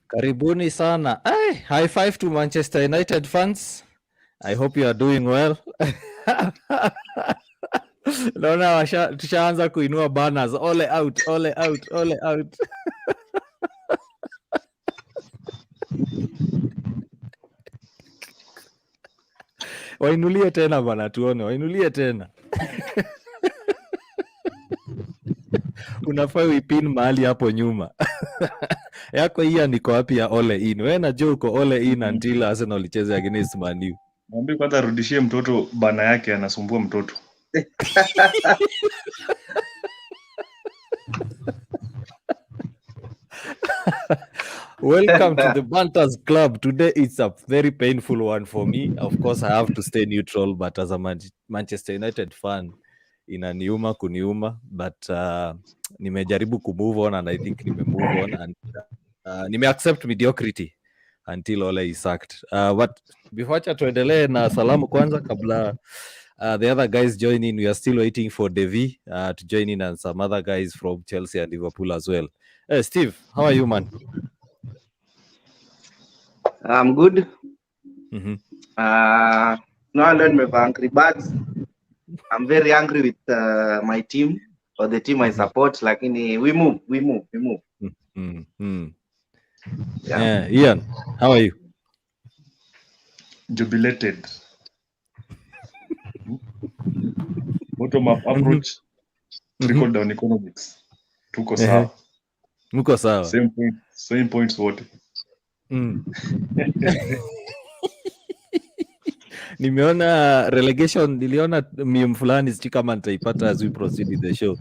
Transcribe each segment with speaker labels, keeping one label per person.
Speaker 1: Karibuni sana. Hey, high five to Manchester United fans. I hope you are doing well. Naona tushaanza kuinua banners. Ole out, ole out, ole out. Wainulie tena bana, tuone. Wainulie tena. Unafaa uipin mahali hapo nyuma. Yako hii niko wapi ya ole in. Wewe najua uko ole in until Arsenal icheze against Man U.
Speaker 2: Mwambie kwanza arudishie mtoto bana yake, anasumbua mtoto.
Speaker 1: Welcome to the Banterz Club. Today it's a very painful one for me. Of course, I have to stay neutral, but as a Manchester United fan, inaniuma kuniuma, but nimejaribu kumove on, and I think nime-move on, and nime-accept mediocrity until Ole is sacked. But before tuendelee na salamu kwanza, kabla the other guys join in, we are still waiting for Devi to join in, and some other guys from Chelsea and Liverpool as well. Hey, Steve, how are you, man?
Speaker 3: I'm good. No, I don't have angry birds. I'm very angry with my team or the team I support. Like we move.
Speaker 1: Yeah, Ian, how are you?
Speaker 2: Jubilated. Bottom up approach, trickle down economics. Tuko sawa.
Speaker 1: Mko sawa.
Speaker 2: Same points wote.
Speaker 1: Nimeona relegation, niliona meme fulani sijui kama nitaipata as we proceed with the show.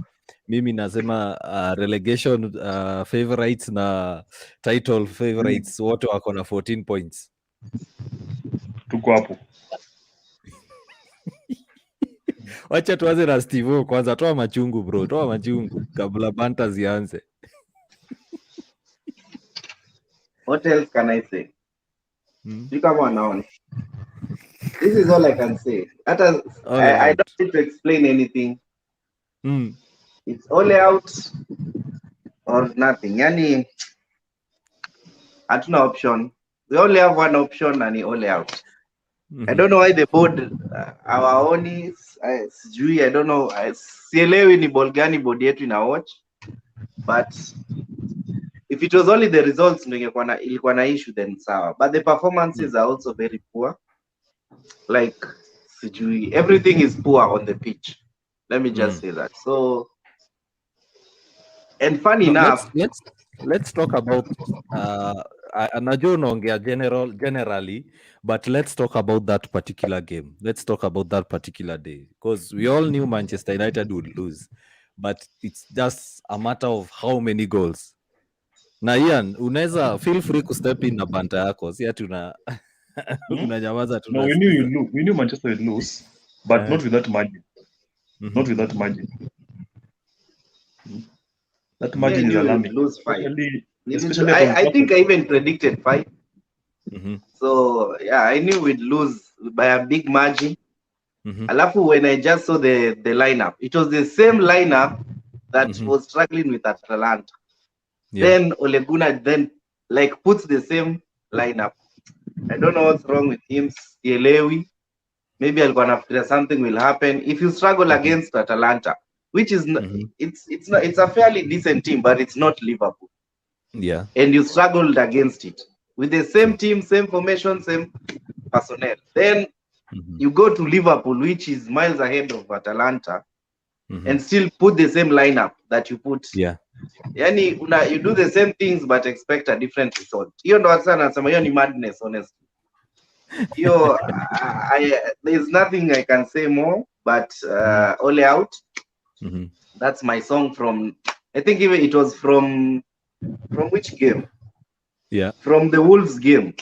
Speaker 1: Mimi nasema relegation favorites na title favorites wote wako na 14 points.
Speaker 2: Tuko hapo.
Speaker 1: Wacha tuanze na Steve kwanza, toa machungu bro, toa machungu kabla Banterz zianze.
Speaker 3: What else can I say? Come on now. This is all I can say. I don't need to explain anything. It's all out or nothing. Yani, hatuna option. We only have one option and it's all out. I don't know why the board, our own I don't know. Sielewi ni ball gani board yetu ina watch. But if it was only the results ilikuwa na issue, then sawa. But the performances are also very poor. Like everything is poor on the pitch. Let me just say that. So, and funny enough,
Speaker 1: let's talk about najua unaongea generally, but let's talk about that particular game. Let's talk about that particular day, because we all knew Manchester United would lose, but it's just a matter of how many goals. Na Ian, unaweza feel free to step in na banta yako, si ati unanyamaza tu.
Speaker 2: No, we knew Manchester would lose, but not with that margin. Not with that margin. That margin is alarming.
Speaker 3: Lose 5. I think I even predicted 5. So yeah, I knew we'd lose by a big margin. Alafu, when I just saw the lineup, it was the same lineup that was struggling with Atalanta. Then Ole Gunnar then puts the same lineup. I don't know what's wrong with him. Sielewi. Maybe alikuwa anafikiria something will happen. If you struggle against Atalanta, which is it's a fairly decent team, but it's not Liverpool.
Speaker 1: Yeah.
Speaker 3: And you struggled against it with the same team, same formation, same personnel. Then you go to Liverpool, which is miles ahead of Atalanta, and still put the same lineup that you put.
Speaker 1: Yeah.
Speaker 3: Yani, you do the same things but expect a different result. Hiyo ndo hasa nasema hiyo ni madness, honestly. Hiyo there's nothing I can say more, but all out. That's my song from, I think even it was from which game?
Speaker 1: Yeah.
Speaker 3: From the Wolves game.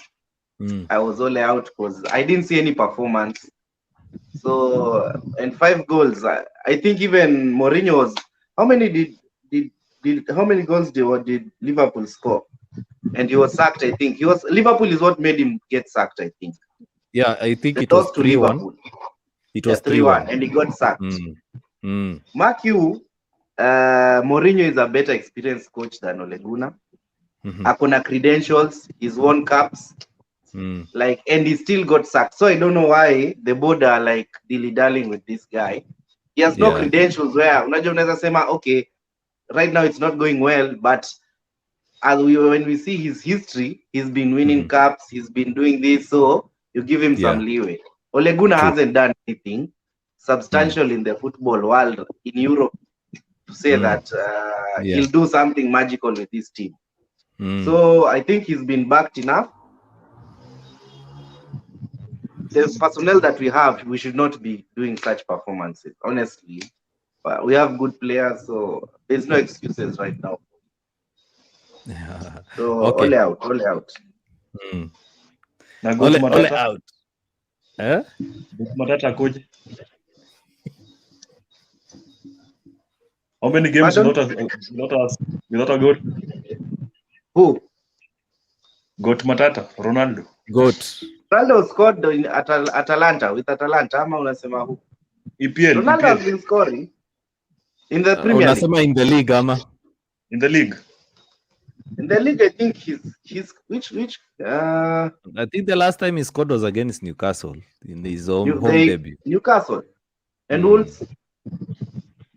Speaker 3: I was all out because I didn't see any performance. So, and 5 goals. I think even Mourinho was, how many goals did Liverpool score? And he was sacked, I think. Liverpool is what made him get sacked, I think.
Speaker 1: Yeah, I think it was 3-1. It was 3-1.
Speaker 3: And he got sacked. Mark you, Mourinho is a better experienced coach than Ole Gunnar. Akona credentials, he's won cups. Like, and he still got sacked. So I don't know why the board are like dilly-dallying with this guy. He has no credentials where unaweza sema, okay, right now it's not going well, but when we see his history, he's been winning cups, he's been doing this, so you give him some leeway. Ole Gunnar hasn't done anything substantial in the football world in Europe to say that he'll do something magical with this team. So I think he's been backed enough. The personnel that we have, we should not be doing such performances, honestly. But we have good players, so there's no excuses right now. So all out.
Speaker 1: Ole out.
Speaker 2: Matata coach. How many games without a goal?
Speaker 3: Who?
Speaker 2: Got Matata, Ronaldo.
Speaker 3: Ronaldo scored in Atalanta with Atalanta. Ama unasema who?
Speaker 2: EPL.
Speaker 3: Ronaldo has been scoring in the Premier League.
Speaker 1: Unasema in the league, ama?
Speaker 2: In the league.
Speaker 3: In the league, I think he's which
Speaker 1: I think the last time he scored was against Newcastle in his home debut.
Speaker 3: Newcastle and Wolves.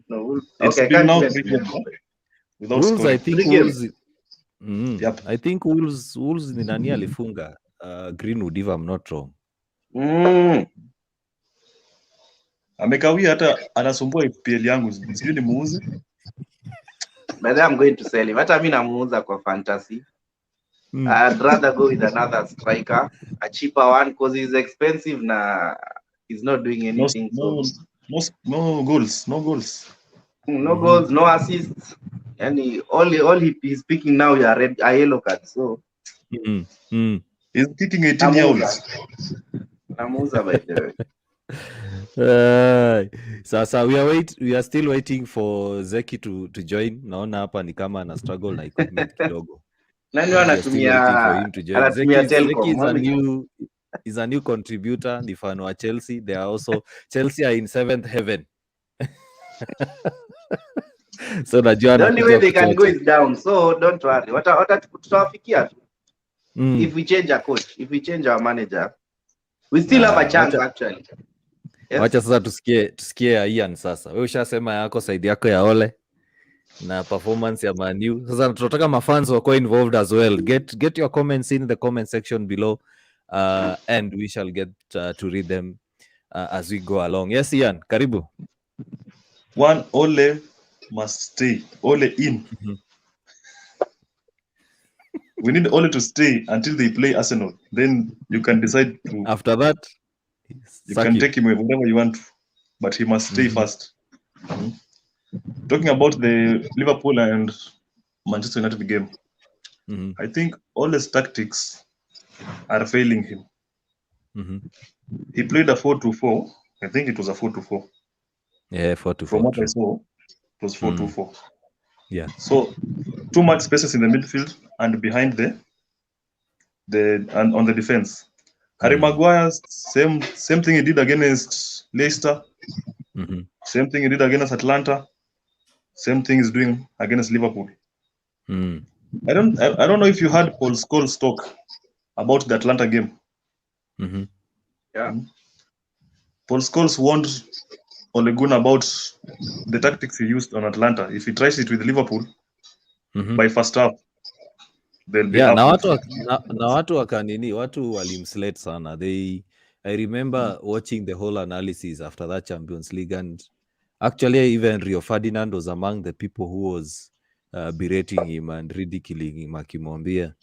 Speaker 3: No, Wolves.
Speaker 2: It's
Speaker 3: okay, I can't
Speaker 2: without
Speaker 1: Wolves,
Speaker 2: scoring.
Speaker 1: I think Wolves. I think Wolves ni nani alifunga Greenwood, if I'm not wrong.
Speaker 2: Amekawia hata anasumbua EPL yangu, sijui ni muuze.
Speaker 3: By the way, I'm going to sell him. Hata mimi namuuza kwa fantasy. I'd rather go with another striker, a cheaper one, because he's expensive na he's not doing anything.
Speaker 2: No goals.
Speaker 3: No goals, no assists. And all he's picking now are a yellow card. So
Speaker 2: he's kicking 18-year-olds.
Speaker 3: Namuuza by the way.
Speaker 1: Sasa we are still waiting for Zeki to join. Naona hapa ni kama ana struggle na equipment kidogo.
Speaker 3: Nani anatumia
Speaker 1: Zeki is a new contributor, ni fan wa Chelsea. They are also Chelsea are in 7th heaven. So najua
Speaker 3: the only way they can go is down. So don't worry. Tutawafikia tu. If we change our coach, if we change our manager, we still have a chance actually.
Speaker 1: Yes. Wacha sasa tusikie ya Ian sasa. Wewe ushasema yako side yako ya Ole na performance ya Man U. Sasa tunataka mafans wako involved as well. Get your comments in the comment section below and we shall get to read them as we go along. Yes, Ian, karibu.
Speaker 2: One, Ole must stay. Ole in. We need Ole to stay until they play Arsenal. Then you can decide to.
Speaker 1: After that,
Speaker 2: you can take him wherever you want, but he must stay first. Talking about the Liverpool and Manchester United game, I think Ole's tactics are failing him. He played a 4-2-4. I think it was a 4-2-4.
Speaker 1: Yeah, 4-2-4.
Speaker 2: From what I saw, it was 4-2-4.
Speaker 1: Yeah.
Speaker 2: So too much spaces in the midfield and behind and on the defense. Harry Maguire, same thing he did against Leicester. Same thing he did against Atlanta. Same thing he's doing against Liverpool. I don't know if you heard Paul Scholes talk about the Atlanta game.
Speaker 3: Yeah.
Speaker 2: Paul Scholes warned Ole Gunnar about the tactics he used on Atlanta. If he tries it with Liverpool, by first half, they'll be
Speaker 1: na watu wakanini, watu walimslate sana. I remember watching the whole analysis after that Champions League, and actually even Rio Ferdinand was among the people who was berating him and ridiculing him, akimwambia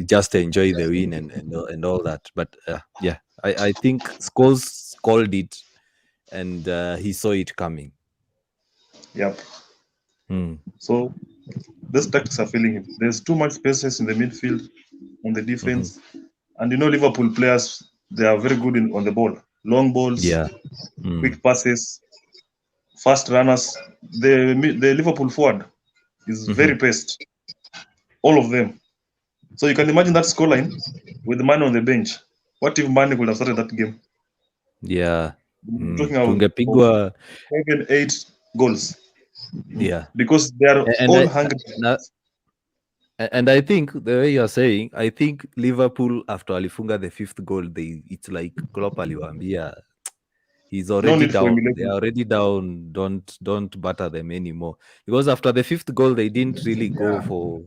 Speaker 1: just enjoy the win and all that. But yeah, I think Scholes called it and he saw it coming.
Speaker 2: Yep. So these tactics are failing him. There's too much spaces in the midfield, on the defense, and Liverpool players, they are very good on the ball, long balls, quick passes, fast runners. The Liverpool forward is very paced, all of them. So you can imagine that scoreline with the man on the bench. What if Mane could have started that game?
Speaker 1: Yeah.
Speaker 2: Talking about 7-8 goals.
Speaker 1: Yeah.
Speaker 2: Because they are all hungry.
Speaker 1: And I think the way you're saying, I think Liverpool after alifunga the 5th goal, it's like Klopp aliwaambia he's already down. They are already down. Don't batter them anymore. Because after the 5th goal, they didn't really go for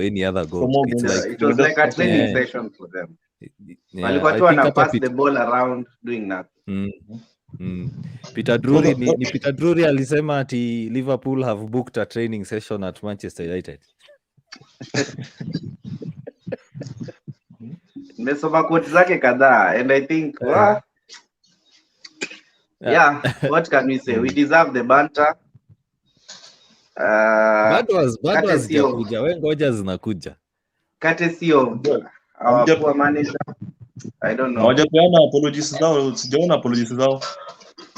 Speaker 1: any other goal. It's like
Speaker 3: it was like a training session for them.
Speaker 1: I think
Speaker 3: pass the ball around doing nothing.
Speaker 1: Peter Drury alisema ati Liverpool have booked a training session at Manchester United.
Speaker 3: Nimesoma quote zake kadhaa and I think what can we say? We deserve the banter.
Speaker 1: Bado hazijakuja. We ngoja zinakuja.
Speaker 3: Courtesy of our poor manager. I don't know.
Speaker 2: Hawajapeana apologies zao. Sijaona apologies zao.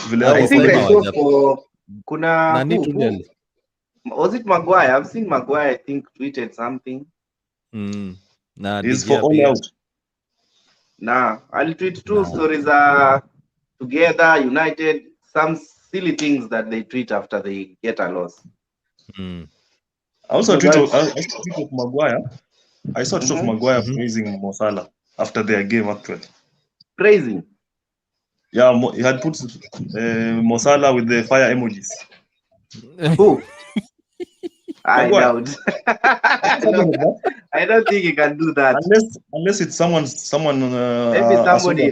Speaker 3: I think I saw for kuna was it Maguire? I've seen Maguire, I think, tweeted something.
Speaker 2: He's for all out.
Speaker 3: Nah, I'll tweet two stories together, United, some silly things that they tweet after they get a loss.
Speaker 2: I also tweet of Maguire. I saw a tweet of Maguire praising Mo Salah after their game actually.
Speaker 3: Praising?
Speaker 2: Yeah, he had put Mo Salah with the fire emojis.
Speaker 3: Who? I doubt. I don't think he can do that.
Speaker 2: Unless it's someone.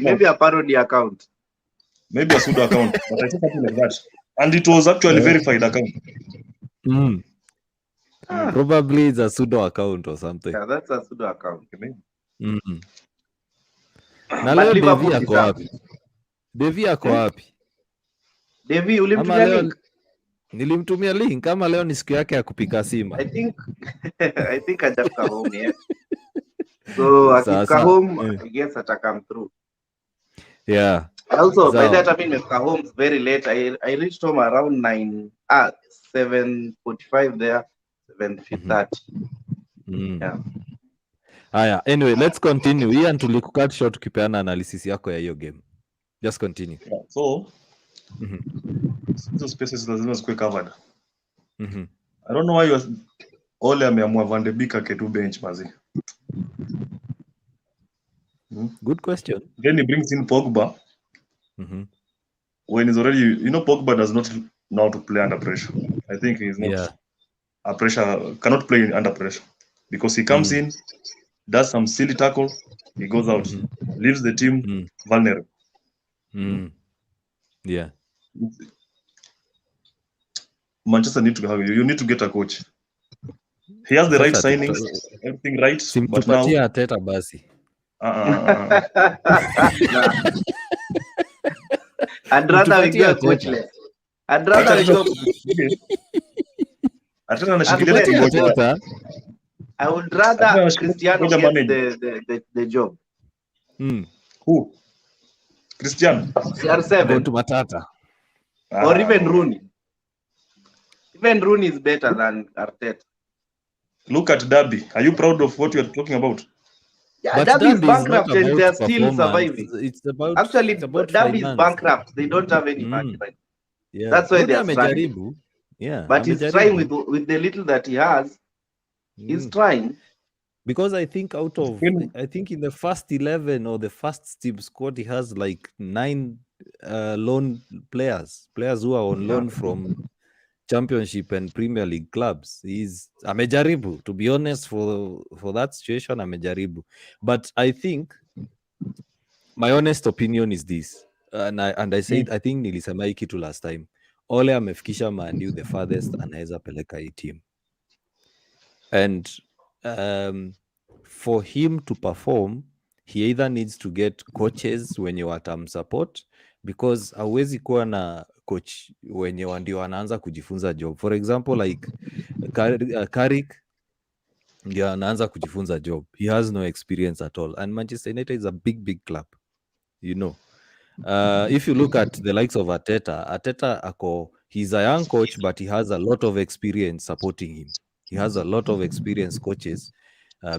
Speaker 3: Maybe a parody account.
Speaker 2: Maybe a pseudo account. But I think something like that. And it was actually a verified account.
Speaker 1: Probably it's a pseudo account or something.
Speaker 3: Yeah, that's a pseudo account.
Speaker 1: Na leo Devi ako wapi? Devi ako wapi?
Speaker 3: Devi ulimtumia link?
Speaker 1: Nilimtumia link kama leo ni siku yake ya kupika sima.
Speaker 3: I think hajafika home yet. So akifika home, I guess ata come through.
Speaker 1: Yeah.
Speaker 3: Also, by that I mean nimefika home very late. I reached home around 7:45 there, 7:30. Yeah.
Speaker 1: Haya, anyway, let's continue. Ian tulikukat short ukipeana analysis yako ya hiyo game. Just continue.
Speaker 2: Yeah, so those spaces lazima zikuwe covered. I don't know why Ole ameamua Van de Beek aketu bench mazi.
Speaker 1: Good question.
Speaker 2: Then he brings in Pogba. When he's already, Pogba does not know how to play under pressure. I think he's not cannot play under pressure because he comes in, does some silly tackle, he goes out, leaves the team vulnerable.
Speaker 1: Yeah.
Speaker 2: Manchester need to have you need to get a coach. He has the right signings, everything right. But now
Speaker 1: Ateta basi.
Speaker 3: I'd rather we go coachless. I'd rather we go. I would rather Cristiano get the job.
Speaker 2: Who? Cristiano?
Speaker 3: CR7.
Speaker 1: Go to Matata.
Speaker 3: Or even Rooney. Even Rooney is better than Arteta.
Speaker 2: Look at Derby. Are you proud of what you are talking about?
Speaker 3: Yeah, Derby is bankrupt and they are still surviving. Derby is bankrupt. They don't have any money. Right?
Speaker 1: Yeah.
Speaker 3: That's why they are trying.
Speaker 1: Yeah,
Speaker 3: but he's trying with the little that he has. He's trying.
Speaker 1: Because I think in the first 11 or the first team squad, he has like 9 loan players who are on loan from Championship and Premier League clubs. He's amejaribu, to be honest, for that situation, amejaribu. But I think my honest opinion is this, and I said, I think nilisema hii kitu last time. Ole amefikisha Man U the farthest anaweza peleka hii team. And for him to perform, he either needs to get coaches wenye watamsupport, because hawezi kuwa na coach wenye ndio anaanza kujifunza job. For example, like Carrick ndio anaanza kujifunza job. He has no experience at all. And Manchester United is a big club. If you look at the likes of Arteta, he's a young coach, but he has a lot of experience supporting him. He has a lot of experienced coaches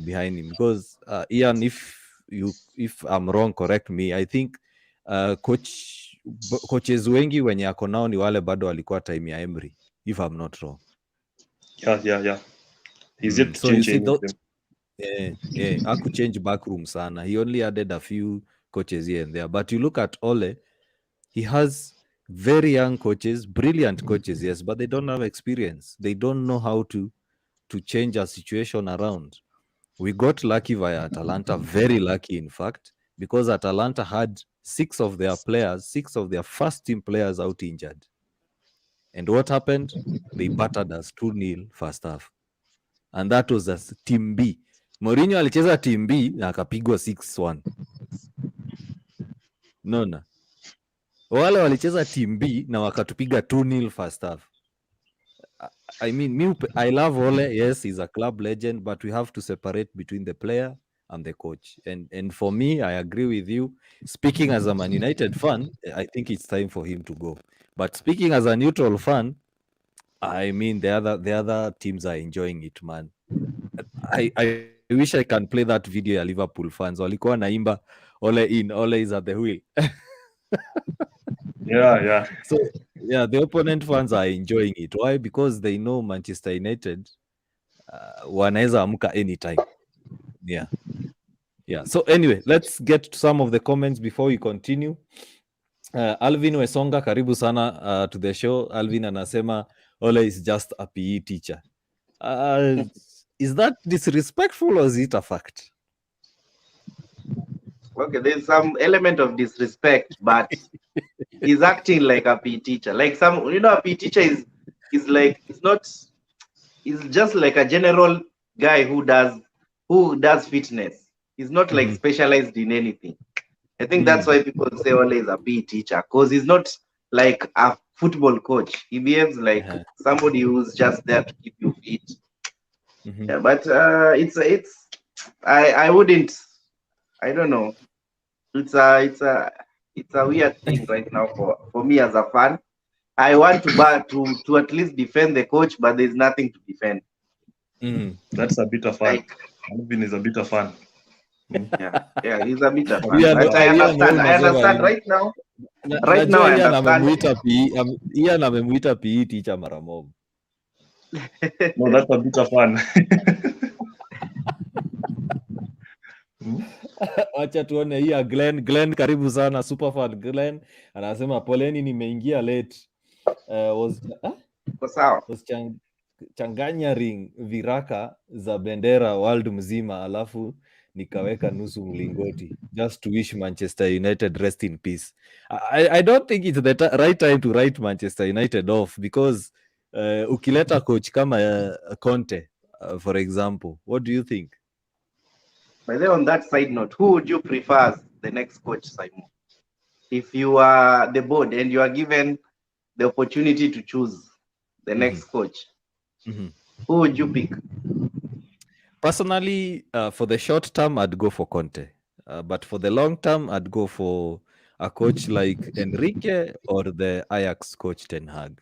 Speaker 1: behind him. Because Ian, if I'm wrong, correct me. I think coaches wengi wenye ako nao ni wale bado walikuwa time ya Emery, if I'm not wrong.
Speaker 2: Yeah. He's yet to
Speaker 1: So you
Speaker 2: change
Speaker 1: see,
Speaker 2: any of them.
Speaker 1: Aku change backroom sana. He only added a few coaches here and there. But you look at Ole, he has very young coaches, brilliant coaches, yes, but they don't have experience. They don't know how to change a situation around. We got lucky via Atalanta, very lucky in fact, because Atalanta had 6 of their first team players out injured. And what happened? They battered us 2-0 first half. And that was as team B. Mourinho alicheza team B na akapigwa 6-1. Nona. Wale walicheza team B na wakatupiga 2-0 first half. I mean, I love Ole. Yes, he's a club legend, but we have to separate between the player and the coach. And for me, I agree with you. Speaking as a Man United fan, I think it's time for him to go. But speaking as a neutral fan, I mean, the other teams are enjoying it, man. I wish I can play that video ya Liverpool fans. Walikuwa naimba Ole in, Ole is at the wheel.
Speaker 2: Yeah.
Speaker 1: So, yeah, the opponent fans are enjoying it. Why? Because they know Manchester United wanaweza amka anytime. Yeah. So anyway, let's get to some of the comments before we continue. Alvin Wesonga, karibu sana to the show. Alvin anasema Ole is just a PE teacher. Is that disrespectful or is it a fact?
Speaker 3: Okay, there's some element of disrespect, but he's acting like a PE teacher. Like a PE teacher is like, he's just like a general guy who does fitness. He's not like specialized in anything. I think that's why people say Ole is a PE teacher, because he's not like a football coach. He behaves like somebody who's just there to keep you fit. Yeah, but I wouldn't. I don't know. It's a weird thing right now for me as a fan. I want to at least defend the coach, but there's nothing to defend.
Speaker 2: That's a bitter fan. Alvin is a bitter fan.
Speaker 3: Yeah, he's a bitter fan. But I understand right now. Right now, I understand.
Speaker 1: Ian amemuita PE teacher mara moja.
Speaker 2: No, that's a bitter fan.
Speaker 1: Acha tuone hii ya Glenn, karibu sana super fan Glenn anasema poleni nimeingia late. Was changanya ring viraka za bendera world mzima alafu nikaweka nusu mlingoti just to wish Manchester United rest in peace. I don't think it's the right time to write Manchester United off, because ukileta coach kama Conte for example, what do you think?
Speaker 3: By the way, on that side note, who would you prefer as the next coach, Simon? If you are the board and you are given the opportunity to choose the next coach, who would you pick?
Speaker 1: Personally, for the short term, I'd go for Conte. But for the long term, I'd go for a coach like Enrique or the Ajax coach Ten Hag.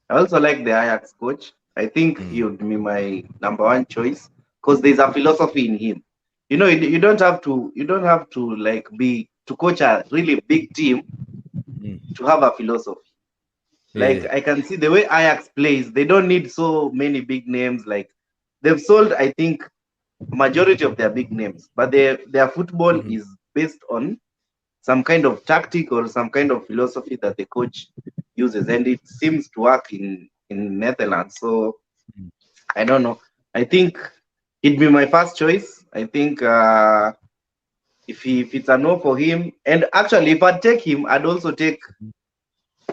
Speaker 3: I also like the Ajax coach. I think he would be my number one choice, because there's a philosophy in him. You don't have to like to coach a really big team to have a philosophy. Like I can see the way Ajax plays, they don't need so many big names. Like they've sold, I think, majority of their big names, but their football is based on some kind of tactic or some kind of philosophy that the coach uses, and it seems to work in Netherlands. So I don't know. I think it'd be my first choice. I think if it's a no for him, and actually if I'd take him, I'd also take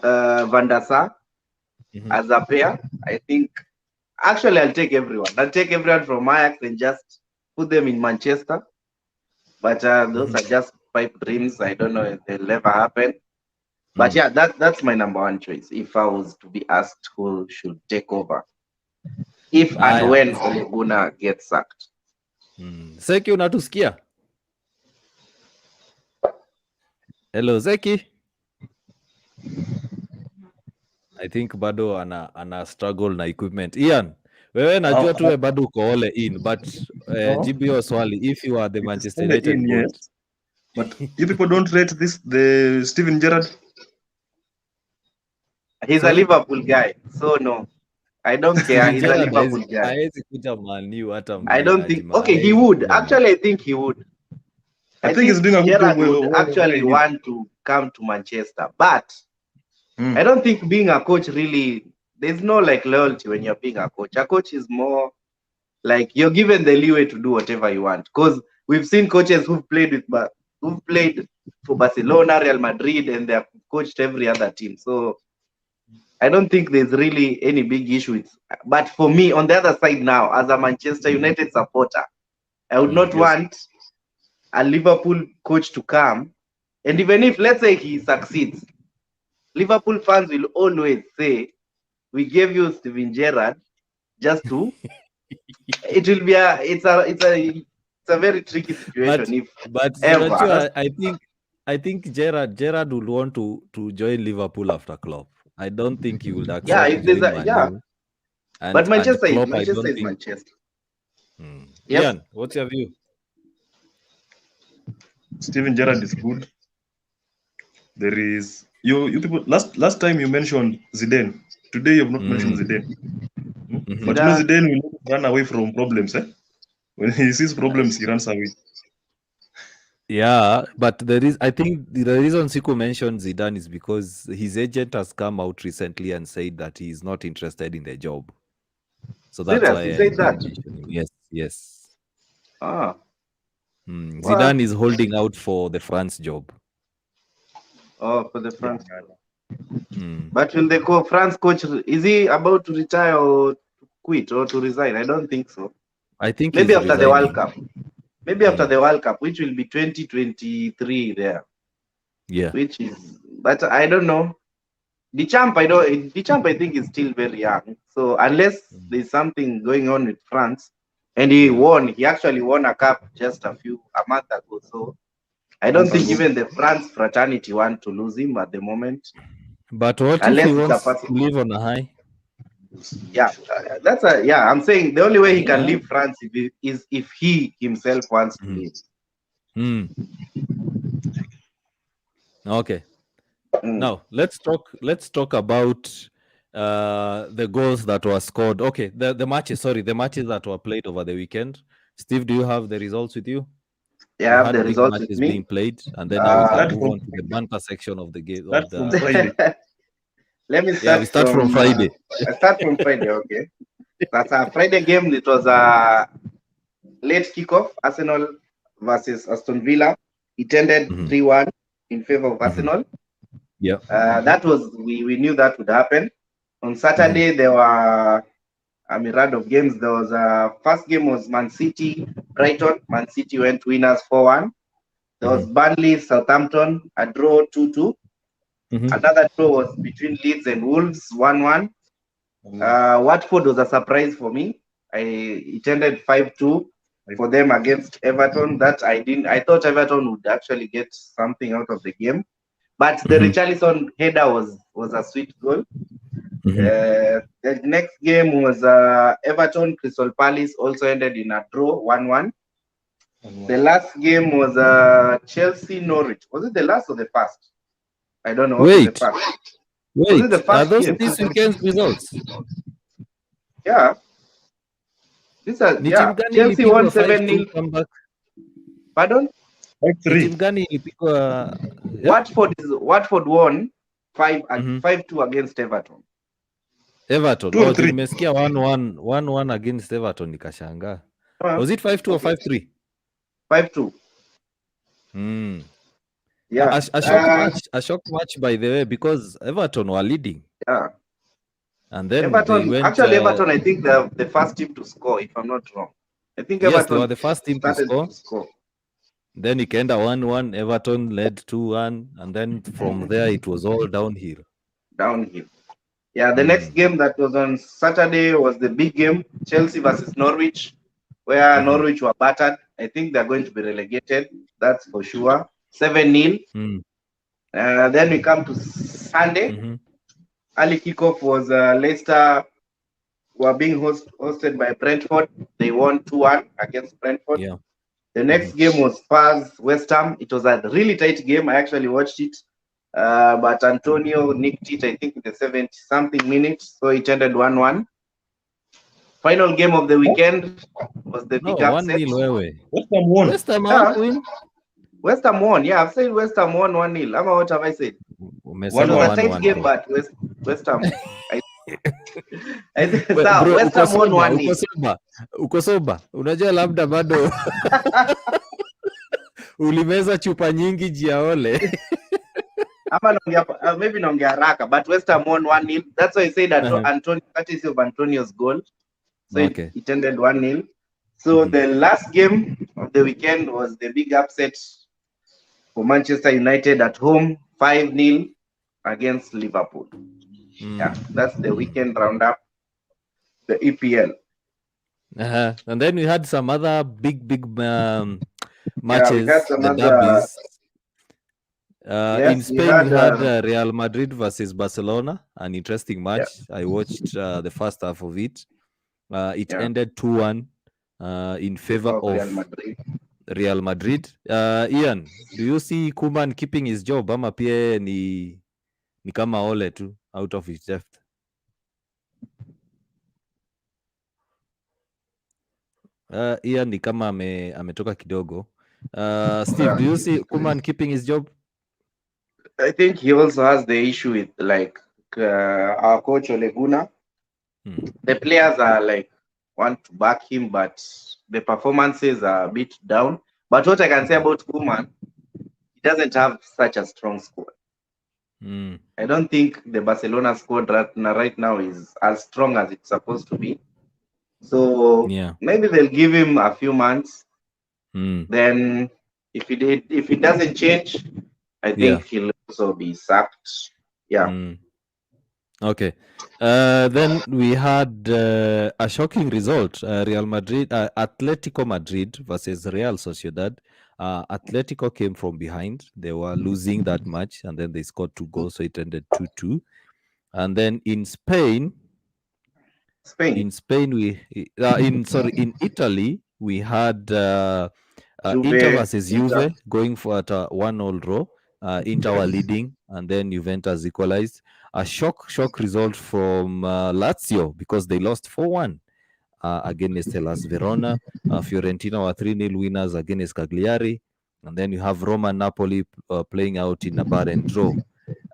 Speaker 3: Van der Sar as a pair. I think actually I'll take everyone. I'll take everyone from Ajax and just put them in Manchester. But those are just pipe dreams. I don't know if they'll ever happen. But yeah, that's my number one choice if I was to be asked who should take over, if and when Ole Gunnar gets sacked.
Speaker 1: Zeki, unatusikia? Hello Zeki. I think bado ana struggle na equipment. Ian, wewe najua tuwe bado uko Ole in, but jibu hiyo swali, if you are the Manchester United board.
Speaker 2: Yes. But you people don't rate the Steven Gerrard?
Speaker 3: He's a Liverpool guy, so no. I don't care. He's a
Speaker 1: Gerrard
Speaker 3: Liverpool guy.
Speaker 1: haezi kuja Man U hata
Speaker 3: I don't
Speaker 1: mliaji,
Speaker 3: think.
Speaker 1: man.
Speaker 3: Okay, he
Speaker 1: Haezi
Speaker 3: would.
Speaker 1: kuja Man U.
Speaker 3: Actually, I think he would.
Speaker 2: I think he's doing a good job
Speaker 3: Gerrard
Speaker 2: where
Speaker 3: would actually want to come to Manchester, but I don't think being a coach really. There's no like loyalty when you're being a coach. A coach is more like you're given the leeway to do whatever you want. Because we've seen coaches who've played for Barcelona, Real Madrid, and they've coached every other team. So I don't think there's really any big issue with. But for me, on the other side now, as a Manchester United supporter, I would not want a Liverpool coach to come. And even if, let's say, he succeeds, Liverpool fans will always say, "We gave you Steven Gerrard just to." It will be it's a very tricky situation.
Speaker 1: But
Speaker 3: ever.
Speaker 1: I think Gerrard will want to join Liverpool after Klopp. I don't think he would accept
Speaker 3: if
Speaker 1: to join
Speaker 3: there's
Speaker 1: Man U.
Speaker 3: But Manchester
Speaker 1: and Klopp,
Speaker 3: Manchester is Manchester.
Speaker 1: Yes. Ian, what's your view?
Speaker 2: Steven Gerrard is good. There is you people. Last time you mentioned Zidane. Today you have not mentioned Zidane. But you know Zidane will run away from problems. When he sees problems, he runs away.
Speaker 1: Yeah, but I think the reason Siku mentioned Zidane is because his agent has come out recently and said that he is not interested in the job. So that's why
Speaker 3: he said that.
Speaker 1: Yes.
Speaker 3: Zidane
Speaker 1: is holding out for the France job.
Speaker 3: Oh, for the France. But will the France coach, is he about to retire or to quit or to resign? I don't think so.
Speaker 1: I think
Speaker 3: maybe after
Speaker 1: resigning.
Speaker 3: the World Cup. Maybe after the World Cup, which will be 2023 there.
Speaker 1: Yeah.
Speaker 3: Which is, but I don't know. Deschamps, I think is still very young. So unless there's something going on with France, and he actually won a cup just a month ago. So I don't think even the France fraternity want to lose him at the moment.
Speaker 1: But what if he wants to live on a high?
Speaker 3: Yeah, I'm saying the only way he can leave France is if he himself wants to leave.
Speaker 1: Okay. Now let's talk about the goals that were scored. Okay, the matches that were played over the weekend. Steve, do you have the results with you?
Speaker 3: Yeah, I have the results with me.
Speaker 1: Being played, and then now we can move on to the banter section of the game.
Speaker 3: Let me start.
Speaker 1: Yeah, we start from Friday.
Speaker 3: I start from Friday, okay. That's a Friday game. It was a late kickoff, Arsenal versus Aston Villa. It ended 3-1 in favor of Arsenal.
Speaker 1: Yeah.
Speaker 3: That was, we knew that would happen. On Saturday, there were a myriad of games. There was first game was Man City, Brighton. Man City went winners 4-1. There was Burnley, Southampton, a draw 2-2. Another draw was between Leeds and Wolves, 1-1. Watford was a surprise for me. It ended 5-2 for them against Everton. That I thought Everton would actually get something out of the game. But the Richarlison header was a sweet goal. The next game was Everton, Crystal Palace, also ended in a draw, 1-1. The last game was Chelsea, Norwich. Was it the last or the first? I don't know.
Speaker 1: Wait,
Speaker 3: are
Speaker 1: those this weekend's results?
Speaker 3: Yeah. These are Chelsea won 7-0. Pardon?
Speaker 2: 5-3.
Speaker 3: Watford won 5-2 against Everton.
Speaker 1: Everton. Oh, nimesikia 1-1 against Everton nikashangaa. Was it 5-2 or 5-3?
Speaker 3: 5-2. Yeah.
Speaker 1: A shock match, by the way, because Everton were leading.
Speaker 3: Yeah.
Speaker 1: And then
Speaker 3: Everton, Everton, I think they're the first team to score, if I'm not wrong. I think Everton
Speaker 1: they were the first team to score. Then it ended 1-1. Everton led 2-1, and then from there it was all downhill.
Speaker 3: Yeah, the next game that was on Saturday was the big game, Chelsea versus Norwich, where Norwich were battered. I think they're going to be relegated. That's for sure. 7-0. Then we come to Sunday. Early kickoff was Leicester were being hosted by Brentford. They won 2-1 against Brentford.
Speaker 1: Yeah.
Speaker 3: The next game was Spurs West Ham. It was a really tight game. I actually watched it, but Antonio nicked it, I think, in the 70-something minutes. So it ended 1-1. Final game of the weekend was the big upset.
Speaker 1: 1-0 wewe.
Speaker 2: West Ham won.
Speaker 1: West Ham win.
Speaker 3: West Ham won. Yeah, I've said West Ham won 1-0. Ama what have I said? It was a tight game, but West Ham.
Speaker 1: Bro, West Ham won 1-0. Uko soba. Unajua labda bado ulimeza chupa nyingi jiaole.
Speaker 3: Ama maybe naongea haraka, but West Ham won 1-0. That's why I said that Antonio, courtesy of Antonio's goal. So it ended 1-0. So the last game of the weekend was the big upset for Manchester United at home, 5-0 against Liverpool. Yeah, that's the weekend roundup, the EPL.
Speaker 1: And then we had some other big matches, the derbies. In Spain, we had Real Madrid versus Barcelona, an interesting match. I watched the first half of it. It ended 2-1 in favor of Real Madrid. Ian, do you see Koeman keeping his job? Ama pia ni kama Ole tu out of his depth? Ian ni kama ametoka kidogo. Steve, do you see Koeman keeping his job?
Speaker 3: I think he also has the issue with our coach Ole Gunnar. The players are want to back him, but the performances are a bit down. But what I can say about Koeman, he doesn't have such a strong squad. I don't think the Barcelona squad right now is as strong as it's supposed to be. So maybe they'll give him a few months. Then if it doesn't change, I think he'll also be sacked.
Speaker 1: Okay. Then we had a shocking result. Atletico Madrid versus Real Sociedad. Atletico came from behind. They were losing that match, and then they scored 2 goals, so it ended 2-2. And then in Italy, we had Inter versus Juve going for a 1-0 draw. Inter were leading, and then Juventus equalized. A shock result from Lazio because they lost 4-1 against Hellas Verona. Fiorentina were 3-0 winners against Cagliari. And then you have Roma and Napoli playing out in a barren draw.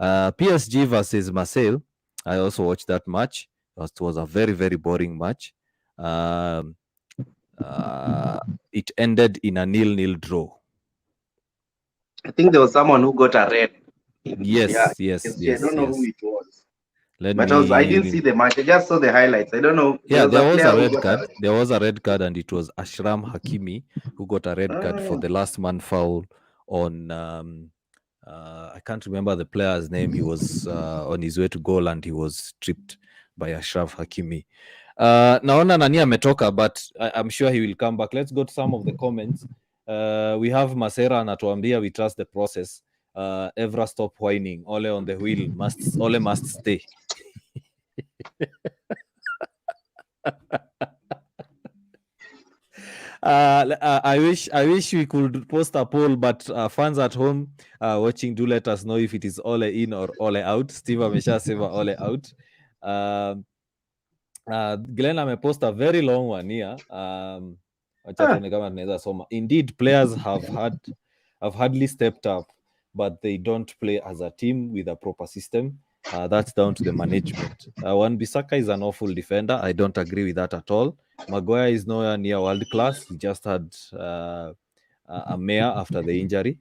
Speaker 1: PSG versus Marseille. I also watched that match. It was a very, very boring match. It ended in a 0-0 draw.
Speaker 3: I think there was someone who got a red.
Speaker 1: Yes.
Speaker 3: I don't know who it was. I didn't see the match. I just saw the highlights. I don't know.
Speaker 1: Yeah, there was a red card. There was a red card, and it was Ashraf Hakimi who got a red card for the last man foul on. I can't remember the player's name. He was on his way to goal, and he was tripped by Ashraf Hakimi. Naona nani ametoka, but I'm sure he will come back. Let's go to some of the comments. We have Masera anatuambia we trust the process. Evra stop whining. Ole on the wheel. Ole must stay. I wish we could post a poll, but fans at home watching, do let us know if it is Ole in or Ole out. Steve ameshasema Ole out. Glenn amepost a very long one here. Indeed, players have hardly stepped up, but they don't play as a team with a proper system. That's down to the management. Wan-Bissaka is an awful defender. I don't agree with that at all. Maguire is nowhere near world class. He just had a mare after the injury.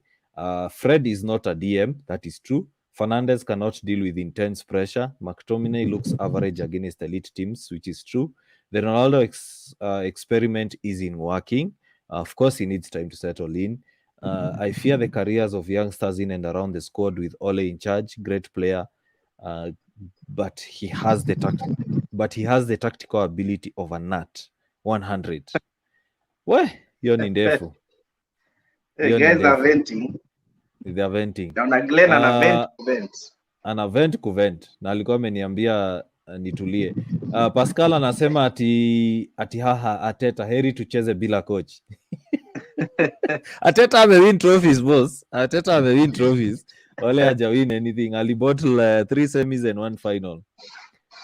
Speaker 1: Fred is not a DM. That is true. Fernandes cannot deal with intense pressure. McTominay looks average against elite teams, which is true. The Ronaldo experiment isn't working. Of course, he needs time to settle in. I fear the careers of youngsters in and around the squad with Ole in charge. Great player, but he has the tactical ability of a nut. 100. Well, you're in ndefu.
Speaker 3: Guys are venting.
Speaker 1: They are venting.
Speaker 3: Glenn
Speaker 1: ana vent kuvent na alikuwa ameniambia nitulie. Pascal anasema ati haha Ateta heri tucheze bila coach. Ateta amewin trophies boss. Ateta amewin trophies. Ole hajawin anything. Alibottle 3 semis and 1 final.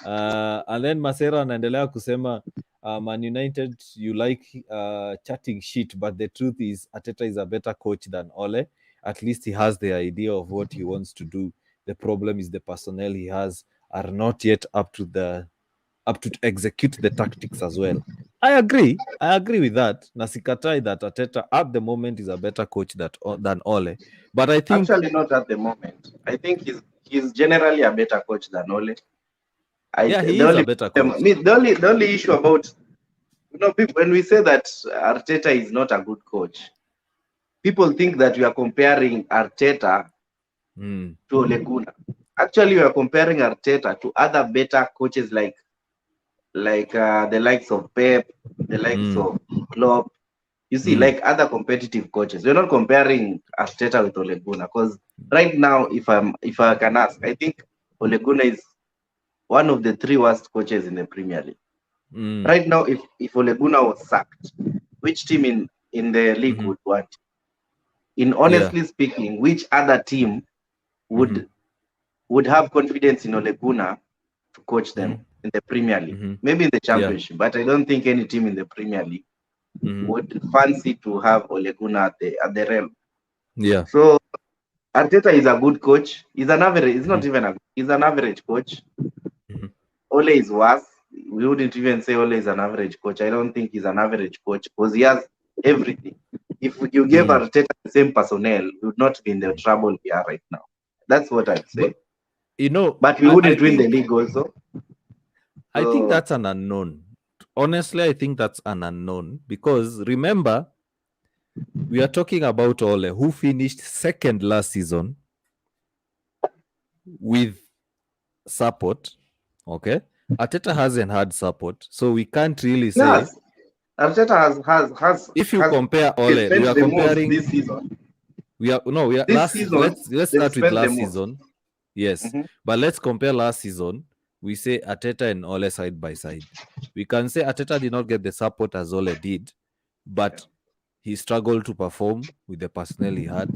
Speaker 1: And then Masera anaendelea kusema Man United, you like chatting shit, but the truth is Arteta is a better coach than Ole. At least he has the idea of what he wants to do. The problem is the personnel he has are not yet up to execute the tactics as well. I agree with that. Nasikatai that Arteta at the moment is a better coach than Ole. But I think
Speaker 3: actually not at the moment. I think he's generally a better coach than Ole.
Speaker 1: He is a better coach.
Speaker 3: The only issue about people, when we say that Arteta is not a good coach, people think that we are comparing Arteta to Ole Gunnar. Actually, we are comparing Arteta to other better coaches like the likes of Pep, the likes of Klopp. You see, like other competitive coaches. We're not comparing Arteta with Ole Gunnar, because right now, if I can ask, I think Ole Gunnar is one of the 3 worst coaches in the Premier League. Right now, if Ole Gunnar was sacked, which team in the league would want? In honestly speaking, which other team would have confidence in Ole Gunnar to coach them in the Premier League? Maybe in the Championship, but I don't think any team in the Premier League would fancy to have Ole Gunnar at the realm.
Speaker 1: Yeah.
Speaker 3: So Arteta is a good coach. He's an average. He's not even he's an average coach. Ole is worse. We wouldn't even say Ole is an average coach. I don't think he's an average coach because he has everything. If you gave Arteta the same personnel, we would not be in the trouble we are right now. That's what I'd say. But we wouldn't win the league also.
Speaker 1: I think that's an unknown. Honestly, I think that's an unknown because remember, we are talking about Ole, who finished second last season with support. Okay, Arteta hasn't had support, so we can't really say.
Speaker 3: Yes. Arteta has.
Speaker 1: If you compare Ole, we are comparing
Speaker 3: this season.
Speaker 1: We are last season. Let's start with last season. Yes, but let's compare last season. We say Arteta and Ole side by side. We can say Arteta did not get the support as Ole did, but he struggled to perform with the personnel he had.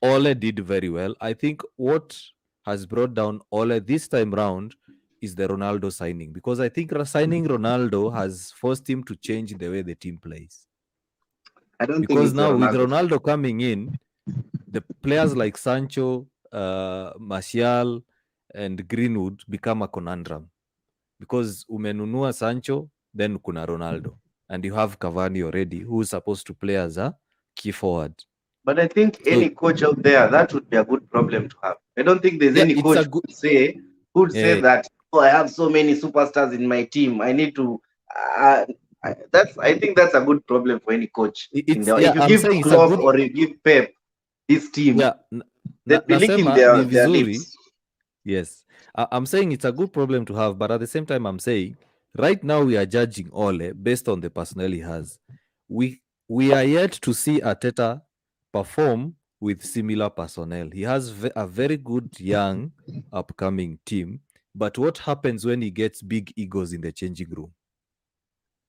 Speaker 1: Ole did very well. I think what has brought down Ole this time round is the Ronaldo signing, because I think signing Ronaldo has forced him to change the way the team plays.
Speaker 3: I don't
Speaker 1: because
Speaker 3: think
Speaker 1: now with Ronaldo coming in, the players like Sancho, Martial, and Greenwood become a conundrum, because umenunua Sancho, then kuna Ronaldo, and you have Cavani already, who's supposed to play as a key forward.
Speaker 3: But I think any coach out there, that would be a good problem to have. I don't think there's any coach who would say that, oh, I have so many superstars in my team, I need to. I think that's a good problem for any coach. If you give Klopp or you give Pep this team, they'd be licking their lips.
Speaker 1: Yes, I'm saying it's a good problem to have, but at the same time, I'm saying right now we are judging Ole based on the personnel he has. We are yet to see Arteta perform with similar personnel. He has a very good young upcoming team, but what happens when he gets big egos in the changing room?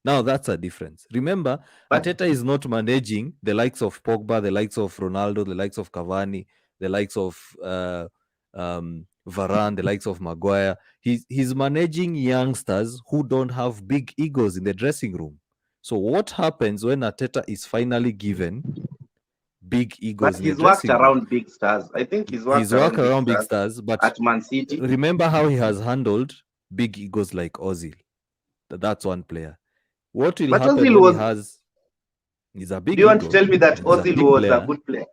Speaker 1: Now that's a difference. Remember, Arteta is not managing the likes of Pogba, the likes of Ronaldo, the likes of Cavani, the likes of Varane, the likes of Maguire. He's managing youngsters who don't have big egos in the dressing room. So what happens when Arteta is finally given big egos in the dressing room?
Speaker 3: He's worked around big stars. I think he's worked around big stars,
Speaker 1: but
Speaker 3: at Man City.
Speaker 1: Remember how he has handled big egos like Ozil. That's one player. What will happen when he's a big ego?
Speaker 3: Do you want to tell me that Ozil was a good player?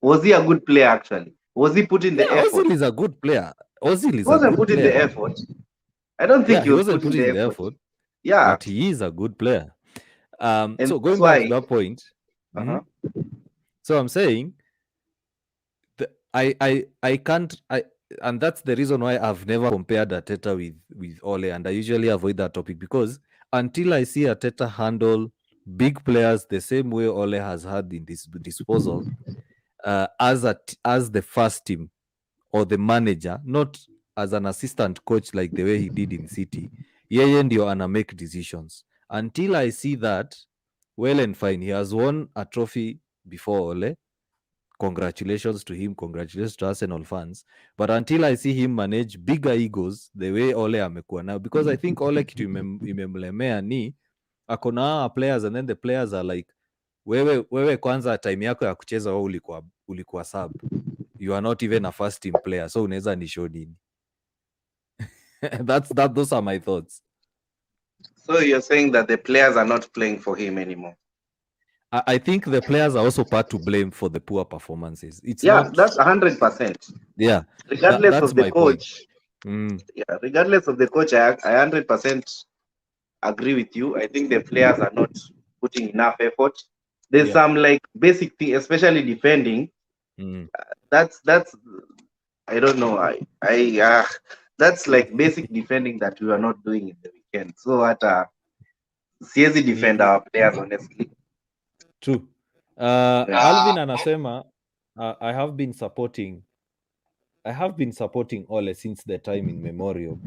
Speaker 3: Was he a good player actually? Was he put in the effort?
Speaker 1: Ozil is a good player.
Speaker 3: He wasn't put in the effort. I don't think he wasn't put in the effort. Yeah.
Speaker 1: But he is a good player. So going back to that point, so I'm saying I can't, and that's the reason why I've never compared Arteta with Ole, and I usually avoid that topic, because until I see Arteta handle big players the same way Ole has had in this disposal, as the first team or the manager, not as an assistant coach like the way he did in City, yeye ndio ana make decisions. Until I see that, well and fine, he has won a trophy before Ole. congratulations to him, congratulations to Arsenal fans, but until I see him manage bigger egos the way Ole amekuwa now, because I think Ole kitu imemlemea ni akona hawa players and then the players are like, wewe kwanza time yako ya kucheza wewe ulikuwa sub, you are not even a first team player, so unaweza ni show nini? Those are my thoughts.
Speaker 3: So you're saying that the players are not playing for him anymore?
Speaker 1: I think the players are also part to blame for the poor performances.
Speaker 3: That's 100%.
Speaker 1: Yeah,
Speaker 3: regardless of the coach. Yeah, regardless of the coach, I 100% agree with you. I think the players are not putting enough effort. There's some like basic thing, especially defending. That's I don't know. I that's like basic defending that we are not doing in the weekend. So at siezi defend our players honestly.
Speaker 1: True. Alvin anasema I have been supporting Ole since the time in Memorial.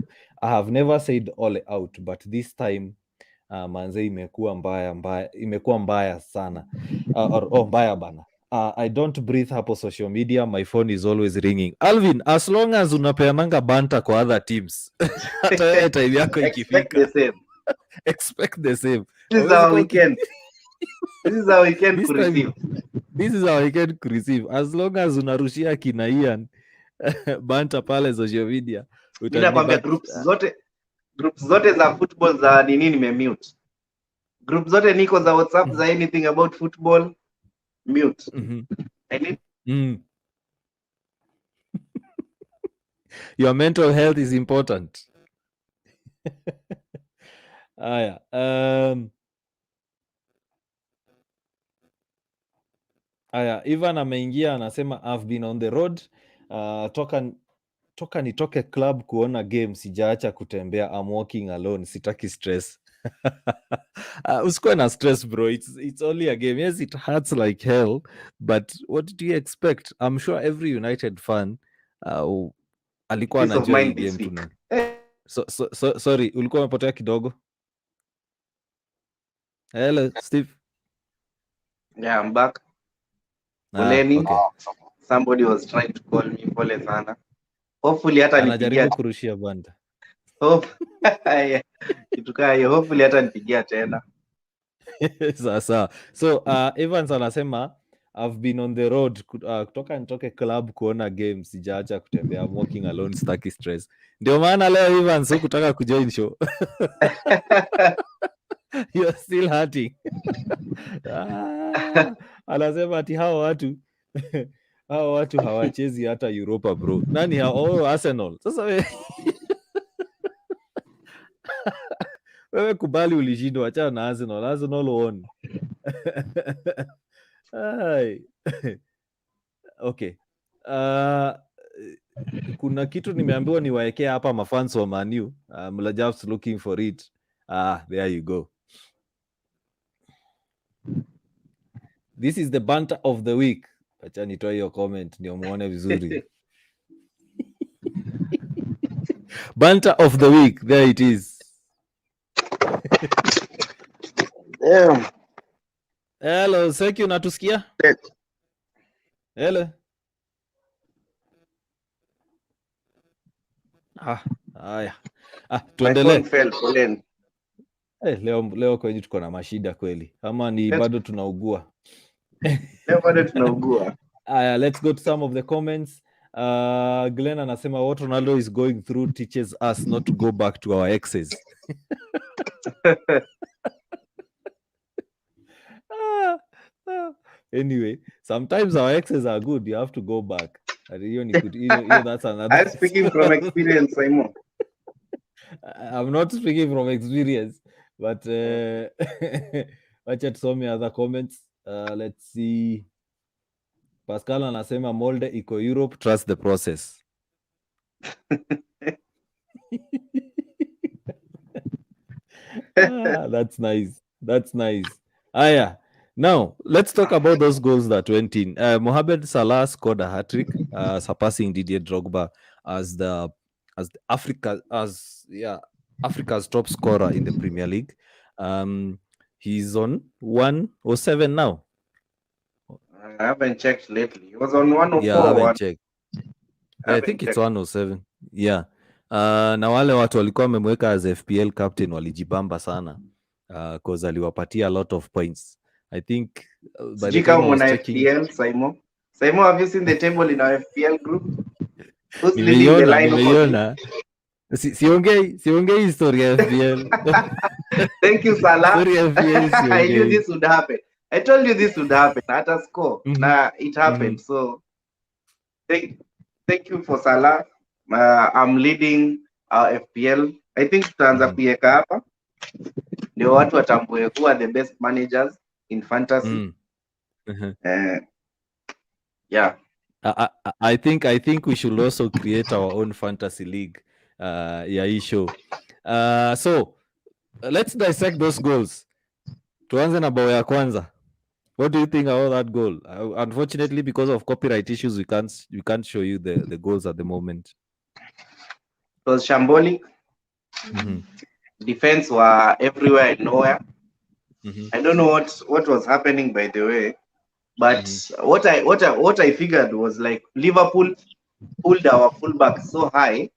Speaker 1: I have never said Ole out, but this time manze imekuwa mbaya sana. Mbaya bana. I don't breathe hapo social media, my phone is always ringing. Alvin, as long as unapeananga banta kwa other teams, hata time yako ikifika, expect the same.
Speaker 3: This is our weekend. This is our weekend to receive.
Speaker 1: This is our weekend to receive. As long as unarushia kina Ian banta pale social media.
Speaker 3: Ninakwambia groups zote za football za nini nimemute. Group zote niko za WhatsApp za anything about football mute. I need
Speaker 1: Your mental health is important. Aya. Ivan ameingia anasema I've been on the road toka nitoke club kuona game, sijaacha kutembea. I'm walking alone, sitaki stress. Usikuwe na stress bro, it's only a game. Yes, it hurts like hell, but what do you expect? I'm sure every United fan alikuwa anajua hii game tuna. Sorry, ulikuwa umepotea kidogo. Hello Steve.
Speaker 3: Yeah, I'm back. Okay. Somebody was trying to call me, pole sana. Hopefully hata
Speaker 1: nipigia kurushia banda.
Speaker 3: Hopefully hata nipigia tena.
Speaker 1: Sasa. So Evans anasema I've been on the road kutoka nitoke club kuona game, sijaacha kutembea. I'm walking alone, sitaki stress. Ndio maana leo Evans hukutaka kujoin show. You're still hurting. Anasema ati hao watu hawachezi hata Europa bro. Nani hao? Arsenal. Sasa wewe kubali ulishindwa, achana na Arsenal. Arsenal won. Okay. Kuna kitu nimeambiwa niwaekea hapa mafans wa Man U. I'm just looking for it. There you go. This is the banter of the week. Acha nitoe hiyo comment ndio muone vizuri. Banter of the week. There it is. Hello, Seki, unatusikia? Hello. Haya.
Speaker 3: Tuendelee.
Speaker 1: Leo kwenye tuko na mashida kweli. Ama ni bado tunaugua?
Speaker 3: Leo bado tunaugua.
Speaker 1: Let's go to some of the comments. Glenn anasema what Ronaldo is going through teaches us not to go back to our exes. Anyway, sometimes our exes are good. You have to go back. That's another.
Speaker 3: I'm speaking from experience, Simon.
Speaker 1: I'm not speaking from experience, but watch out some other comments. Let's see. Pascal anasema Molde iko Europe, trust the process. That's nice. Aya, now let's talk about those goals that went in. Mohamed Salah scored a hat-trick, surpassing Didier Drogba as Africa's top scorer in the Premier League. He's on 107 now.
Speaker 3: I haven't checked lately. It was on 104.
Speaker 1: Yeah, I haven't checked. I think it's 107. Yeah. Na wale watu walikuwa wamemweka as FPL captain walijibamba sana. Cause aliwapatia a lot of points. I think by the time I was checking
Speaker 3: FPL, Simon, have you seen the table in our FPL group? Who's leading the line?
Speaker 1: Siongei story ya FPL.
Speaker 3: Thank you, Salah. I knew this would happen. I told you this would happen. At a score. Nah, it happened. So thank you for Salah. I'm leading our FPL. I think tutaanza kuiweka hapa ndio watu watambue who are the best managers in fantasy. Yeah.
Speaker 1: I think we should also create our own fantasy league. Yeah, show. So let's dissect those goals. Tuanze na bao ya kwanza. What do you think about that goal? Unfortunately, because of copyright issues, we can't show you the goals at the moment.
Speaker 3: It was shambolic. Defense were everywhere and nowhere. I don't know what was happening, by the way, but what I figured was like Liverpool pulled our fullback so high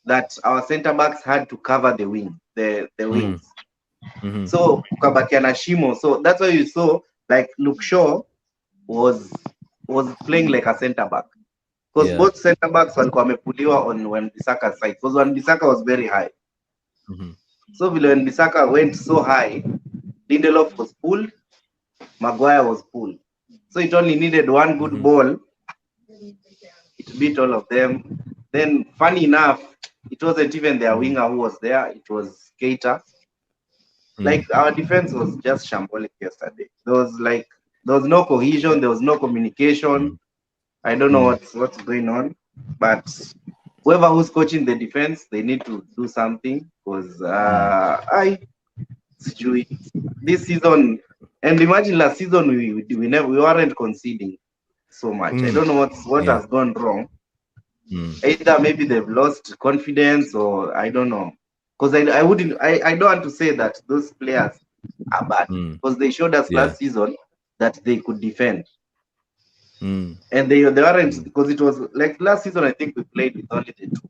Speaker 3: that our center backs had to cover the wings. So ukabakia na shimo. So that's why you saw like Luke Shaw was playing like a center back because both center backs walikuwa wamepuliwa on Wan-Bissaka's side because Wan-Bissaka was very high. So when Wan-Bissaka went so high, Lindelof was pulled, Maguire was pulled. So it only needed one good ball. It beat all of them. Then funny enough, it wasn't even their winger who was there. It was Keita. Like our defense was just shambolic yesterday. There was no cohesion. There was no communication. I don't know what's going on, but whoever who's coaching the defense, they need to do something because this season, and imagine last season we weren't conceding so much. I don't know what has gone wrong. Either maybe they've lost confidence or I don't know. Because I don't want to say that those players are bad because they showed us last season that they could defend. And they weren't, because it was like last season I think we played with only the two,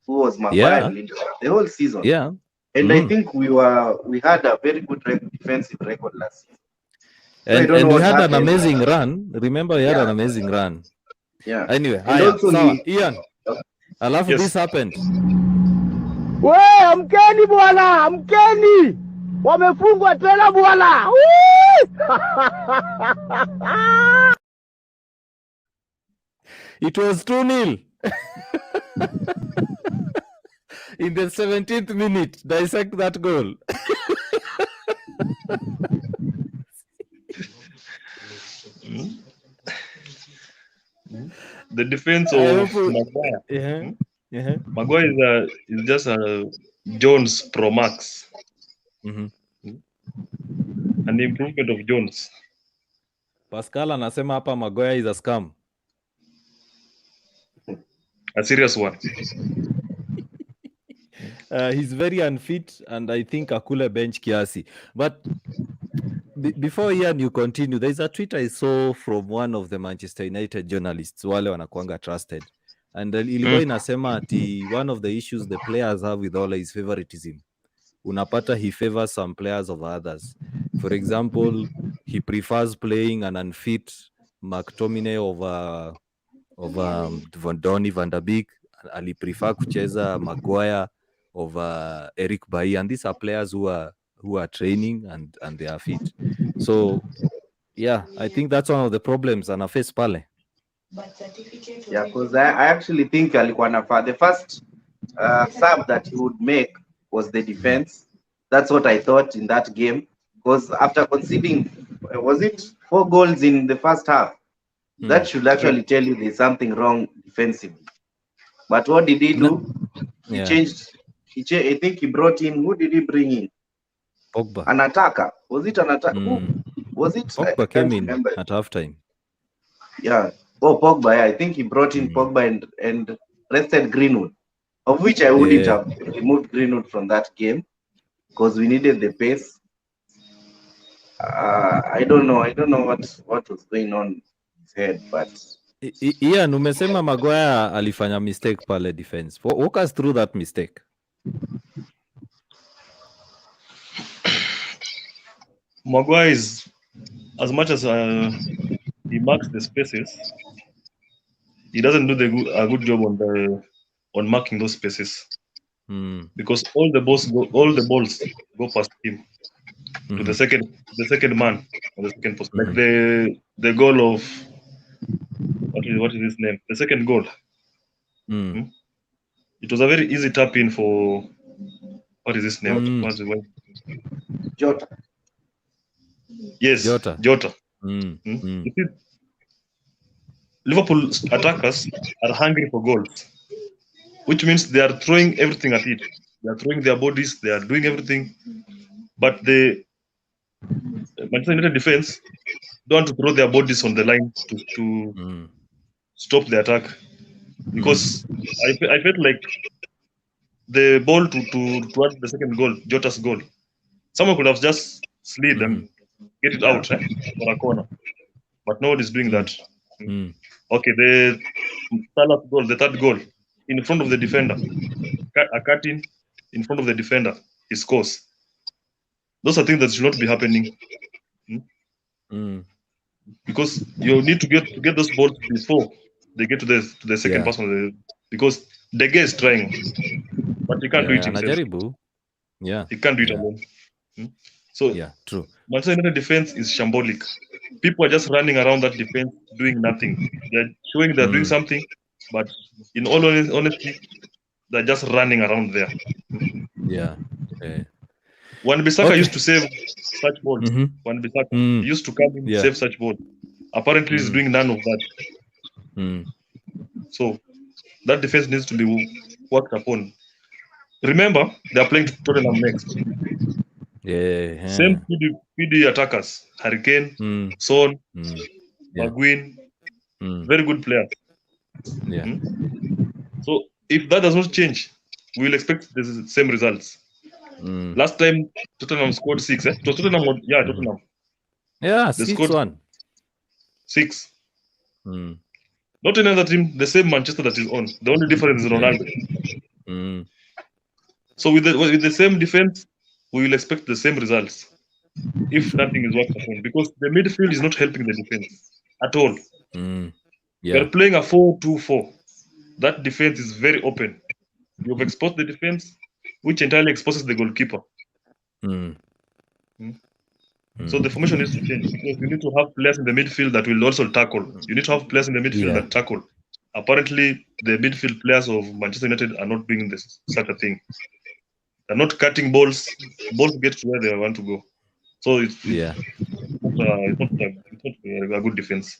Speaker 3: who was Maguire and Lindelof, the whole season. Yeah. And I think we had a very good defensive record last season.
Speaker 1: So and we had an amazing run. Remember, we had an amazing run.
Speaker 3: Yeah.
Speaker 1: Anyway, Ian, alafu this happened.
Speaker 4: We, amkeni bwana, amkeni. Wamefungwa tena bwana.
Speaker 1: It was 2-0. In the 17th minute, dissect that goal.
Speaker 2: The defense of Maguire. Maguire is just a Jones Pro Max. An improvement of Jones.
Speaker 1: Pascal anasema hapa Maguire is a scam.
Speaker 2: A serious one.
Speaker 1: He's very unfit and I think akule bench kiasi. But before Ian you continue, there's a tweet I saw from one of the Manchester United journalists, wale wanakuanga trusted. And ilikuwa inasema ati one of the issues the players have with Ole is favoritism. Unapata he favors some players over others. For example, he prefers playing an unfit McTominay over Donny van der Beek. Ali prefer kucheza Maguire over Eric Bailly, and these are players who are training and they are fit. So yeah, I think that's one of the problems and face pale.
Speaker 3: Yeah, because I actually think the first sub that he would make was the defense. That's what I thought in that game. Because after conceding, was it 4 goals in the first half? That should actually tell you there's something wrong defensively. But what did he do? He changed. I think he brought in. Who did he bring in?
Speaker 1: Pogba.
Speaker 3: An attacker. Was it an attacker? Who was it?
Speaker 1: Pogba came in at halftime.
Speaker 3: Yeah. Oh, Pogba. Yeah. I think he brought in Pogba and rested Greenwood, of which I wouldn't have removed Greenwood from that game because we needed the pace. I don't know what was going on in his head, but
Speaker 1: Ian, umesema Maguire alifanya mistake pale defense. Walk us through that mistake.
Speaker 2: Maguire is, as much as he marks the spaces, he doesn't do a good job on marking those spaces. Because all the balls go past him to the second man on the second post. Like the goal of what is his name? The second goal. It was a very easy tap in for what is his name?
Speaker 3: Jota.
Speaker 2: Yes, Jota. You see, Liverpool attackers are hungry for goals, which means they are throwing everything at it. They are throwing their bodies. They are doing everything, but the Manchester United defense don't want to throw their bodies on the line to stop the attack, because I felt like the ball towards the second goal, Jota's goal, someone could have just slid and get it out for a corner, but no one is doing that. Okay, the third goal, in front of the defender, a cut-in in front of the defender, he scores. Those are things that should not be happening. Because you need to get those balls before they get to the second person, because De Gea is trying, but he can't do it himself. He can't do it alone. So
Speaker 1: true.
Speaker 2: Manchester United defense is shambolic. People are just running around that defense doing nothing. They're showing they're doing something, but in all honesty, they're just running around there. When Bissaka used to save such balls, when Bissaka used to come in save such balls, apparently he's doing none of that. So that defense needs to be worked upon. Remember, they are playing Tottenham next. Same PD attackers, Hurricane, Son, Maguire, very good players. So if that does not change, we will expect the same results. Last time Tottenham scored 6. It was Tottenham. Tottenham.
Speaker 1: Yeah, 6-1.
Speaker 2: 6. Not another team, the same Manchester that is on. The only difference is Ronaldo. So with the same defense, we will expect the same results if nothing is worked upon, because the midfield is not helping the defense at all. They're playing a 4-2-4. That defense is very open. You've exposed the defense, which entirely exposes the goalkeeper. So the formation needs to change, because you need to have players in the midfield that will also tackle. You need to have players in the midfield that tackle. Apparently, the midfield players of Manchester United are not doing such a thing. They're not cutting balls. Balls get to where they want to go. So it's not a good defense.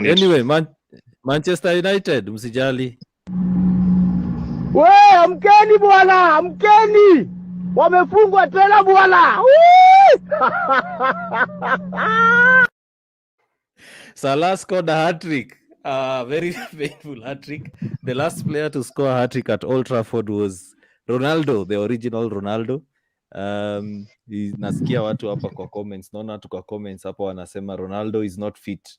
Speaker 1: Anyway, Manchester United, msijali.
Speaker 4: We, amkeni bwana, amkeni. Wamefungwa tena bwana.
Speaker 1: Salah scored a hat-trick. Very painful hat-trick. The last player to score a hat-trick at Old Trafford was Ronaldo, the original Ronaldo. Nasikia watu hapa kwa comments, naona watu kwa comments hapa wanasema Ronaldo is not fit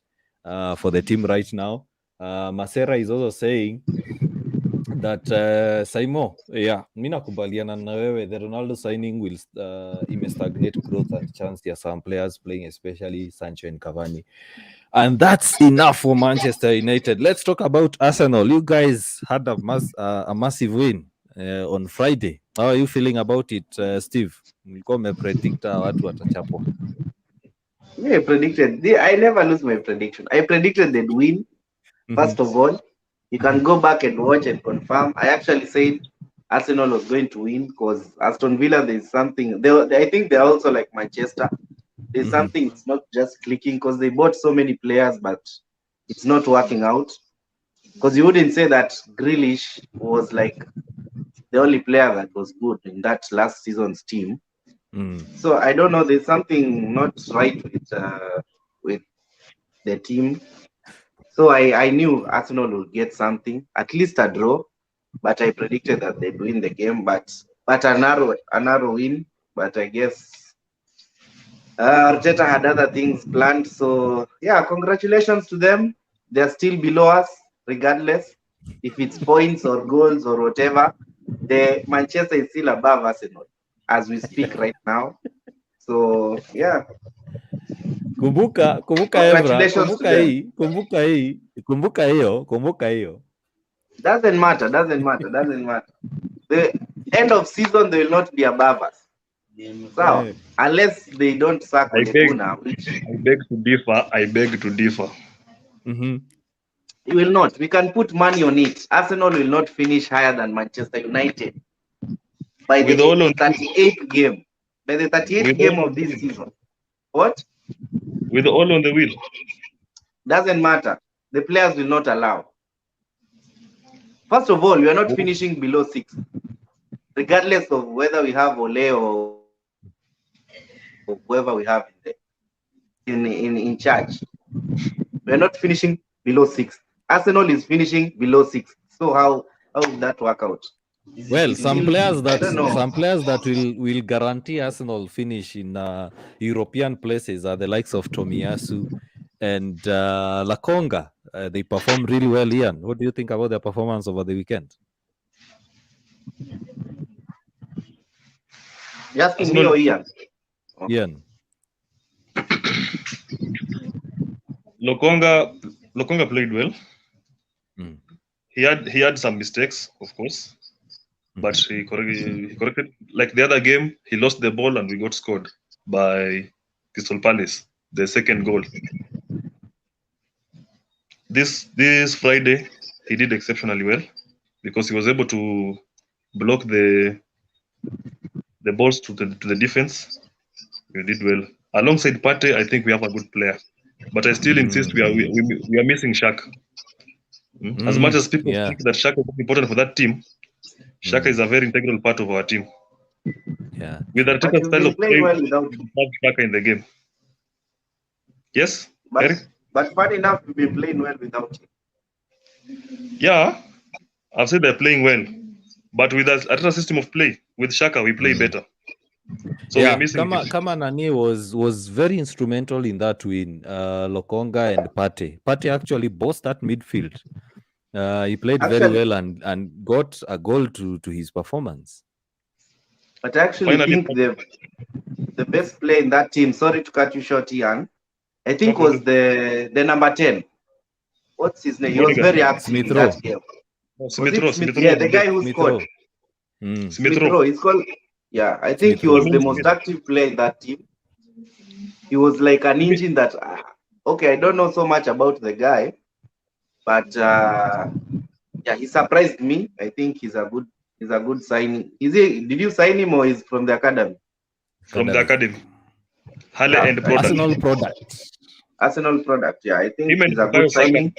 Speaker 1: for the team right now. Masera is also saying that Saimo, mimi nakubaliana na wewe, the Ronaldo signing will stagnate growth and chance ya some players playing, especially Sancho and Cavani. And that's enough for Manchester United. Let's talk about Arsenal. You guys had a massive win on Friday. How are you feeling about it, Steve? Mlikuwa mmepredicta watu watachapwa.
Speaker 3: I predicted. I never lose my prediction. I predicted they'd win. First of all, you can go back and watch and confirm. I actually said Arsenal was going to win because Aston Villa, there's something. I think they're also like Manchester. There's something, it's not just clicking, because they bought so many players, but it's not working out. Because you wouldn't say that Grealish was like the only player that was good in that last season's team. So I don't know, there's something not right with the team. So I knew Arsenal would get something, at least a draw, but I predicted that they'd win the game, but a narrow win. but I guess Arteta had other things planned. So yeah, congratulations to them. They're still below us, regardless if it's points or goals or whatever. The Manchester is still above Arsenal as we speak right now. So yeah.
Speaker 1: Kumbuka Evra, kumbuka hiyo.
Speaker 3: Doesn't matter. The end of season they will not be above us. So unless they don't sack
Speaker 2: I beg to differ.
Speaker 1: Mm-hmm.
Speaker 3: You will not. We can put money on it. Arsenal will not finish higher than Manchester United by the 38th game. By the 38th game of this season. What?
Speaker 2: With all on the wheel.
Speaker 3: Doesn't matter. The players will not allow. First of all, we are not finishing below 6. Regardless of whether we have Ole or whoever we have in charge. We are not finishing below 6. Arsenal is finishing below 6. So how will that work out?
Speaker 1: Well, some players that will guarantee Arsenal finish in European places are the likes of Tomiyasu and Lakonga. They perform really well, Ian. What do you think about their performance over the weekend?
Speaker 3: You're asking me or Ian?
Speaker 1: Okay. Ian.
Speaker 2: Lakonga played well.
Speaker 1: Mm.
Speaker 2: He had some mistakes, of course. But he corrected. Like the other game, he lost the ball and we got scored by Crystal Palace, the second goal. This Friday, he did exceptionally well because he was able to block the balls to the defense. He did well. Alongside Partey, I think we have a good player. But I still insist we are missing Shaka. As much as people think that Shaka is important for that team, Shaka is a very integral part of our team.
Speaker 1: Yeah.
Speaker 2: With Arteta's style of play, we have Shaka in the game. Yes,
Speaker 3: but fun enough, we've been playing well without him.
Speaker 2: Yeah, I've said they're playing well, but with Arteta's system of play, with Shaka, we play better. So
Speaker 1: yeah,
Speaker 2: we're missing
Speaker 1: Kama Nani was very instrumental in that win. Lokonga and Partey. Partey actually bossed that midfield. He played very well and got a goal to his performance.
Speaker 3: But I actually think the best player in that team, sorry to cut you short, Ian, I think was the number 10. What's his name? He was very active in that game.
Speaker 2: Smith.
Speaker 3: Yeah, the guy who scored. Smith Rowe. He's called. Yeah, I think he was the most active player in that team. He was like an engine that. Okay, I don't know so much about the guy, but yeah, he surprised me. I think he's a good signing. Did you sign him or is from the academy?
Speaker 2: From the academy. And product.
Speaker 3: Arsenal product. Yeah, I think he's a good signing.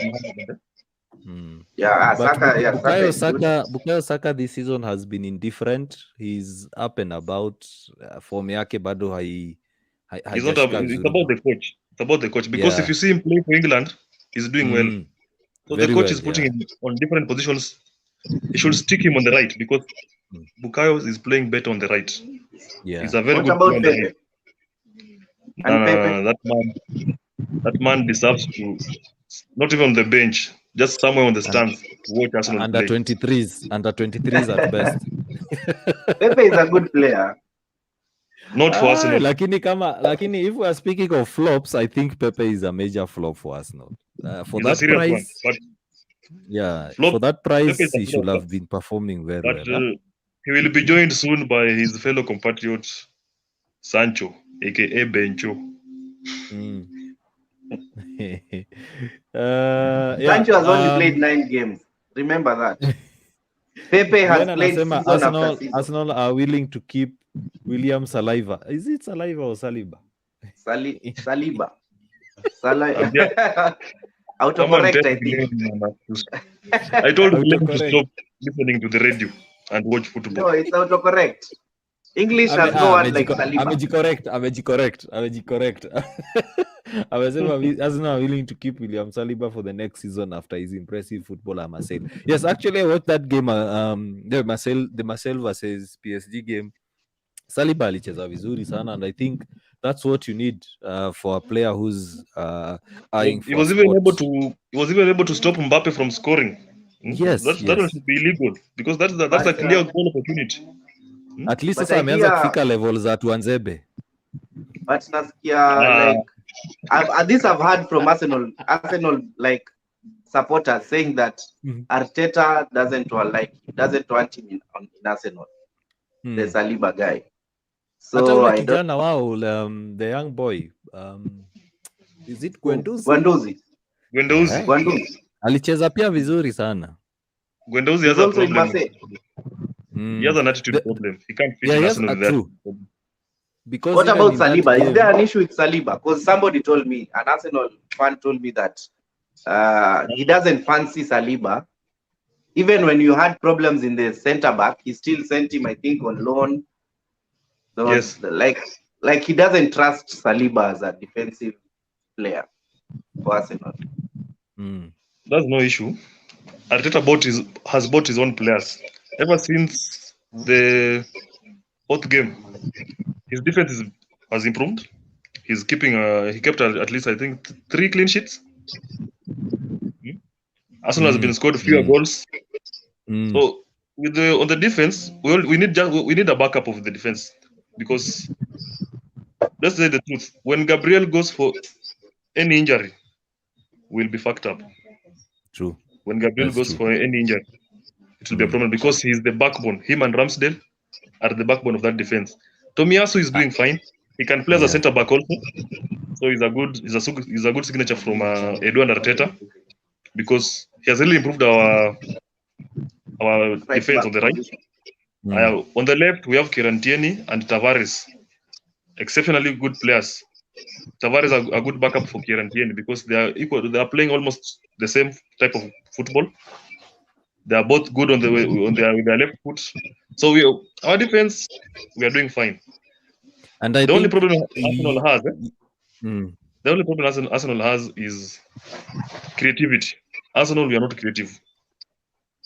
Speaker 3: Yeah,
Speaker 1: Bukayo Saka this season has been indifferent. He's up and about. Form yake bado
Speaker 2: it's about the coach. It's about the coach because if you see him play for England, he's doing well. So the coach is putting him on different positions. He should stick him on the right because Bukayo is playing better on the right.
Speaker 1: Yeah,
Speaker 2: he's a very good player on the right. That man deserves to not even on the bench, just somewhere on the stands to watch Arsenal
Speaker 1: under
Speaker 2: play.
Speaker 1: 23s at best.
Speaker 3: Pepe is a good player.
Speaker 2: Not for Arsenal.
Speaker 1: Lakini if we are speaking of flops, I think Pepe is a major flop for Arsenal. For
Speaker 2: He's
Speaker 1: that price,
Speaker 2: flop,
Speaker 1: for that price, he should have been performing very well.
Speaker 2: He will be joined soon by his fellow compatriot Sancho, aka Bencho.
Speaker 3: Sancho has only played 9 games. Remember that. Pepe has played season after season.
Speaker 1: Arsenal are willing to keep William Saliba. Is it Saliba or Saliba?
Speaker 3: Saliba. Autocorrect, I think.
Speaker 2: I told him to stop listening to the radio and watch football.
Speaker 3: No, it's autocorrect. English has no one like Saliba.
Speaker 1: Amejicorrect. Arsenal are willing to keep William Saliba for the next season after his impressive football at Marseille. Yes, actually, I watched that game. The Marseille versus PSG game. Saliba alicheza vizuri sana, and I think that's what you need for a player who's eyeing
Speaker 2: He
Speaker 1: for
Speaker 2: was
Speaker 1: a
Speaker 2: even
Speaker 1: spot.
Speaker 2: able to stop Mbappe from scoring.
Speaker 1: Yes,
Speaker 2: that one should be illegal because that's a clear goal opportunity.
Speaker 1: At least sasa ameanza kufika level za Tuanzebe.
Speaker 3: But nasikia like I've heard from Arsenal like supporters saying that Arteta doesn't want him in Arsenal. The Saliba guy. So
Speaker 1: hata ule kijana wao the young boy is it Guendouzi? Alicheza pia vizuri sana.
Speaker 2: Guendouzi has a problem. He has an attitude problem. He can't fit in Arsenal with that.
Speaker 1: Because
Speaker 3: what about Saliba? Is there an issue with Saliba? Because somebody told me, an Arsenal fan told me that he doesn't fancy Saliba. Even when you had problems in the center back, he still sent him, I think, on loan. So
Speaker 2: yes.
Speaker 3: Like he doesn't trust Saliba as a defensive player for Arsenal.
Speaker 2: That's no issue. Arteta has bought his own players. Ever since the fourth game, his defense has improved. He's keeping he kept at least, I think, 3 clean sheets. Arsenal has been scored fewer goals. So with on the defense, we need a backup of the defense, because let's say the truth, when Gabriel goes for any injury, we'll be fucked up.
Speaker 1: True.
Speaker 2: When Gabriel goes for any injury, it will be a problem, because he's the backbone. Him and Ramsdale are the backbone of that defense. Tomiyasu is doing fine. He can play as a center back also. So he's a good signature from Edu and Arteta, because he has really improved our defense on the right. On the left, we have Kieran Tierney and Tavares, exceptionally good players. Tavares are a good backup for Kieran Tierney, because they are equal. They are playing almost the same type of football. They are both good with their left foot. So our defense, we are doing fine.
Speaker 1: And
Speaker 2: the only problem Arsenal has is creativity. Arsenal, we are not creative.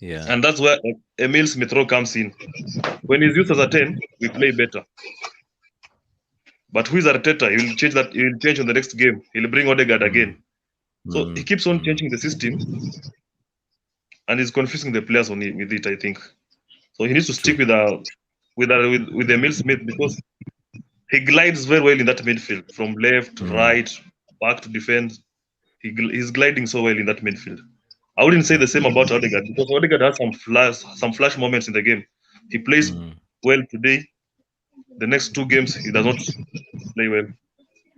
Speaker 1: Yeah.
Speaker 2: And that's where Emil Smith-Rowe comes in. When he's used as a 10, we play better. But who is Arteta? He will change that. He will change on the next game. He'll bring Odegaard again. So he keeps on changing the system, and he's confusing the players with it, I think. So he needs to stick with Emil Smith, because he glides very well in that midfield, from left, right, back to defense. He's gliding so well in that midfield. I wouldn't say the same about Odegaard, because Odegaard has some flash moments in the game. He plays well today. The next 2 games, he does not play well.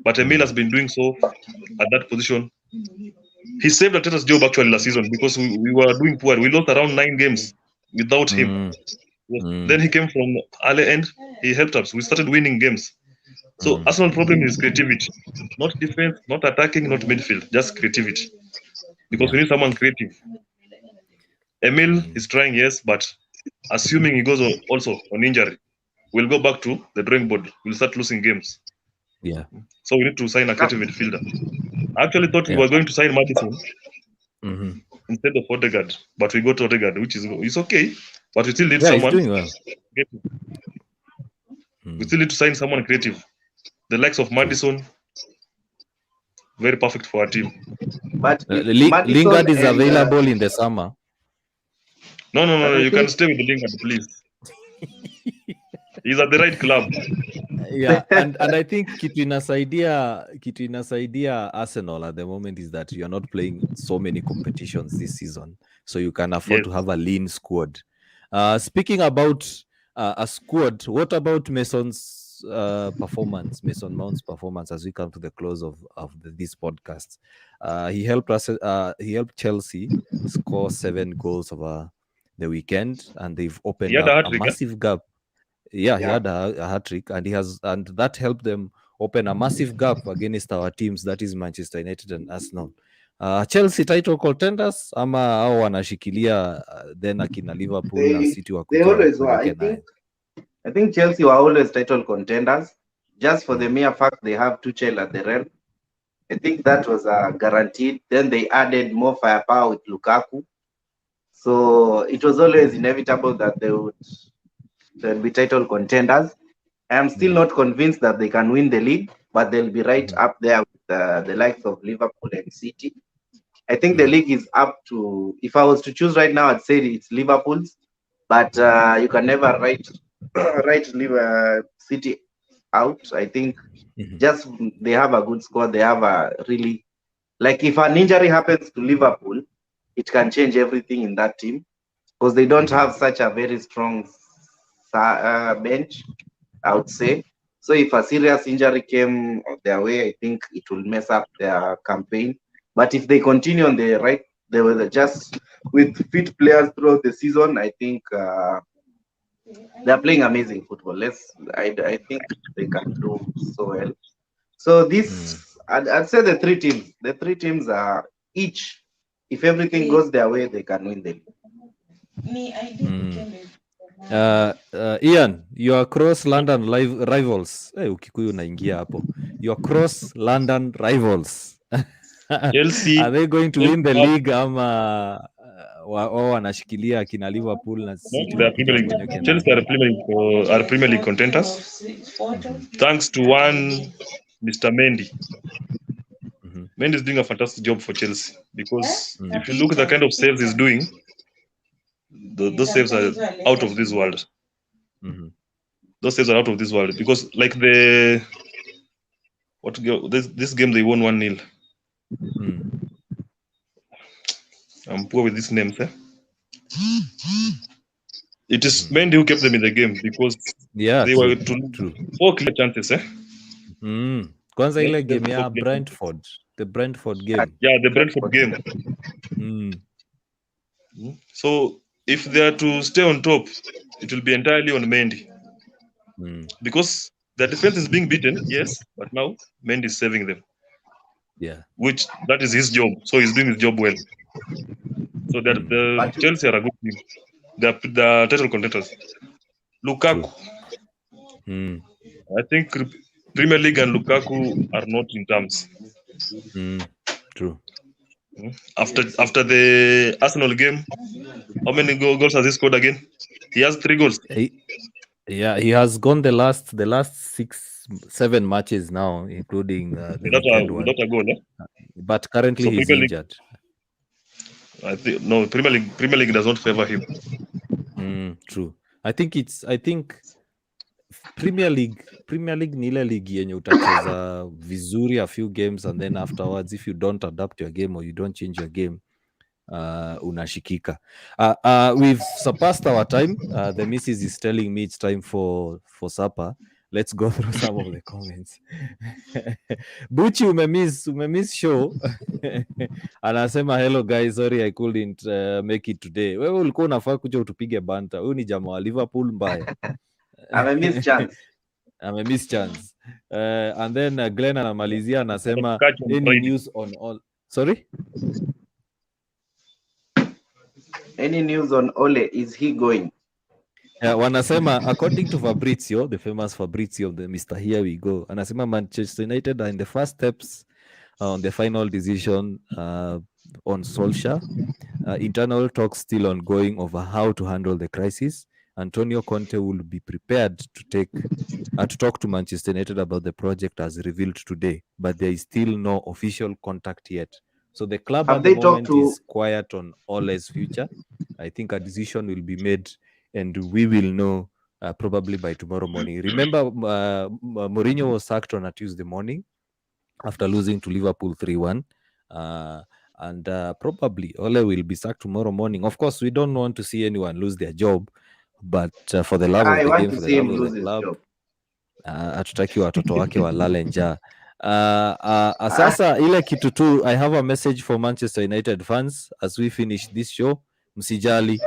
Speaker 2: But Emil has been doing so at that position. He saved Arteta's job actually last season, because we were doing poor. We lost around 9 games without him. Then he came from early end. He helped us. We started winning games. So Arsenal problem is creativity, not defense, not attacking, not midfield, just creativity. Because we need someone creative. Emil is trying, yes, but assuming he goes also on injury, we'll go back to the drawing board. We'll start losing games.
Speaker 1: Yeah.
Speaker 2: So we need to sign a creative midfielder. I actually thought we were going to sign Madison instead of Odegaard, but we got Odegaard, which is okay, but we still need someone.
Speaker 1: He's doing well.
Speaker 2: We still need to sign someone creative. The likes of Madison, very perfect for our team.
Speaker 3: But
Speaker 1: Lingard is available in the summer.
Speaker 2: No, you can stay with Lingard, please. He's at the right club.
Speaker 1: Yeah, and I think kitu inasaidia Arsenal at the moment is that you're not playing so many competitions this season, so you can afford to have a lean squad. Speaking about a squad, what about Mason Mount's performance as we come to the close of this podcast? He helped Chelsea score 7 goals over the weekend, and they've opened up a massive gap. Yeah, he had a hat-trick, and that helped them open a massive gap against our teams, that is Manchester United and Arsenal. Chelsea title contenders ama hao wanashikilia then akina Liverpool na City
Speaker 3: they always were. I think Chelsea were always title contenders, just for the mere fact they have Tuchel at the helm. I think that was guaranteed. Then they added more firepower with Lukaku, so it was always inevitable that they'll be title contenders. I am still not convinced that they can win the league, but they'll be right up there with the likes of Liverpool and City. I think the league is up to, if I was to choose right now, I'd say it's Liverpool's, but you can never write City out. I think just they have a good squad. They have a really, like if an injury happens to Liverpool, it can change everything in that team because they don't have such a very strong bench, I would say. So if a serious injury came their way, I think it will mess up their campaign. But if they continue on the right, they will just with fit players throughout the season. I think they're playing amazing football. I think they can do so well. So this, I'd say the three teams are each, if everything goes their way, they can win the league.
Speaker 1: Ian, your cross London rivals. Ukikuyu unaingia hapo. Your cross London rivals.
Speaker 2: Chelsea,
Speaker 1: are they going to win the league ama wanashikilia akina Liverpool na City?
Speaker 2: Chelsea are Premier League contenders. Thanks to one Mr. Mendy. Mendy is doing a fantastic job for Chelsea because if you look at the kind of saves he's doing, those saves are out of this world. Those saves are out of this world because like this game they won 1-0. I'm poor with these names. It is Mendy who kept them in the game because they were to 4 clear chances.
Speaker 1: Kwanza ile game ya Brentford, the Brentford game.
Speaker 2: Yeah, the Brentford game. So if they are to stay on top, it will be entirely on Mendy. Because the defense is being beaten, yes, but now Mendy is saving them.
Speaker 1: Yeah.
Speaker 2: Which that is his job. So he's doing his job well. So that the Chelsea are a good team. The title contenders. Lukaku. I think Premier League and Lukaku are not in terms.
Speaker 1: True.
Speaker 2: After the Arsenal game, how many goals has he scored again? He has 3 goals.
Speaker 1: He has gone the last 6-7 matches now, including
Speaker 2: without a goal.
Speaker 1: But currently he's injured.
Speaker 2: I think no, Premier League does not favor him.
Speaker 1: True. I think Premier League ni ile ligi yenye utacheza vizuri a few games and then afterwards if you don't adapt your game or you don't change your game unashikika. We've surpassed our time. The missus is telling me it's time for supper. Let's go through some of the comments. Buchi umemiss show. Anasema hello guys, sorry I couldn't make it today. Wewe ulikuwa unafaa kuja utupige banta. Huyu ni jamaa wa Liverpool mbaya. Amemiss chance. And then Glenn anamalizia anasema any news on all. Sorry?
Speaker 3: Any news on Ole? Is he going?
Speaker 1: Wanasema according to Fabrizio, the famous Fabrizio, the Mr. Here We Go, anasema Manchester United are in the first steps on the final decision on Solskjaer. Internal talks still ongoing over how to handle the crisis. Antonio Conte will be prepared to talk to Manchester United about the project as revealed today, but there is still no official contact yet. So the club at the moment is quiet on Ole's future. I think a decision will be made and we will know probably by tomorrow morning. Remember, Mourinho was sacked on a Tuesday morning after losing to Liverpool 3-1. And probably Ole will be sacked tomorrow morning. Of course, we don't want to see anyone lose their job, but for the love of the game, for the love of the club, hatutaki watoto wake walale njaa. Sasa ile kitu tu, I have a message for Manchester United fans as we finish this show. Msijali.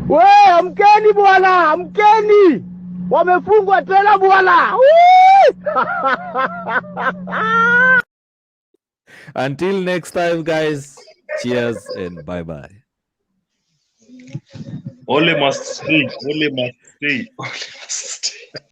Speaker 4: We, amkeni bwana, amkeni. Wamefungwa tena bwana.
Speaker 1: Until next time guys, cheers and bye bye.
Speaker 2: Ole must stay.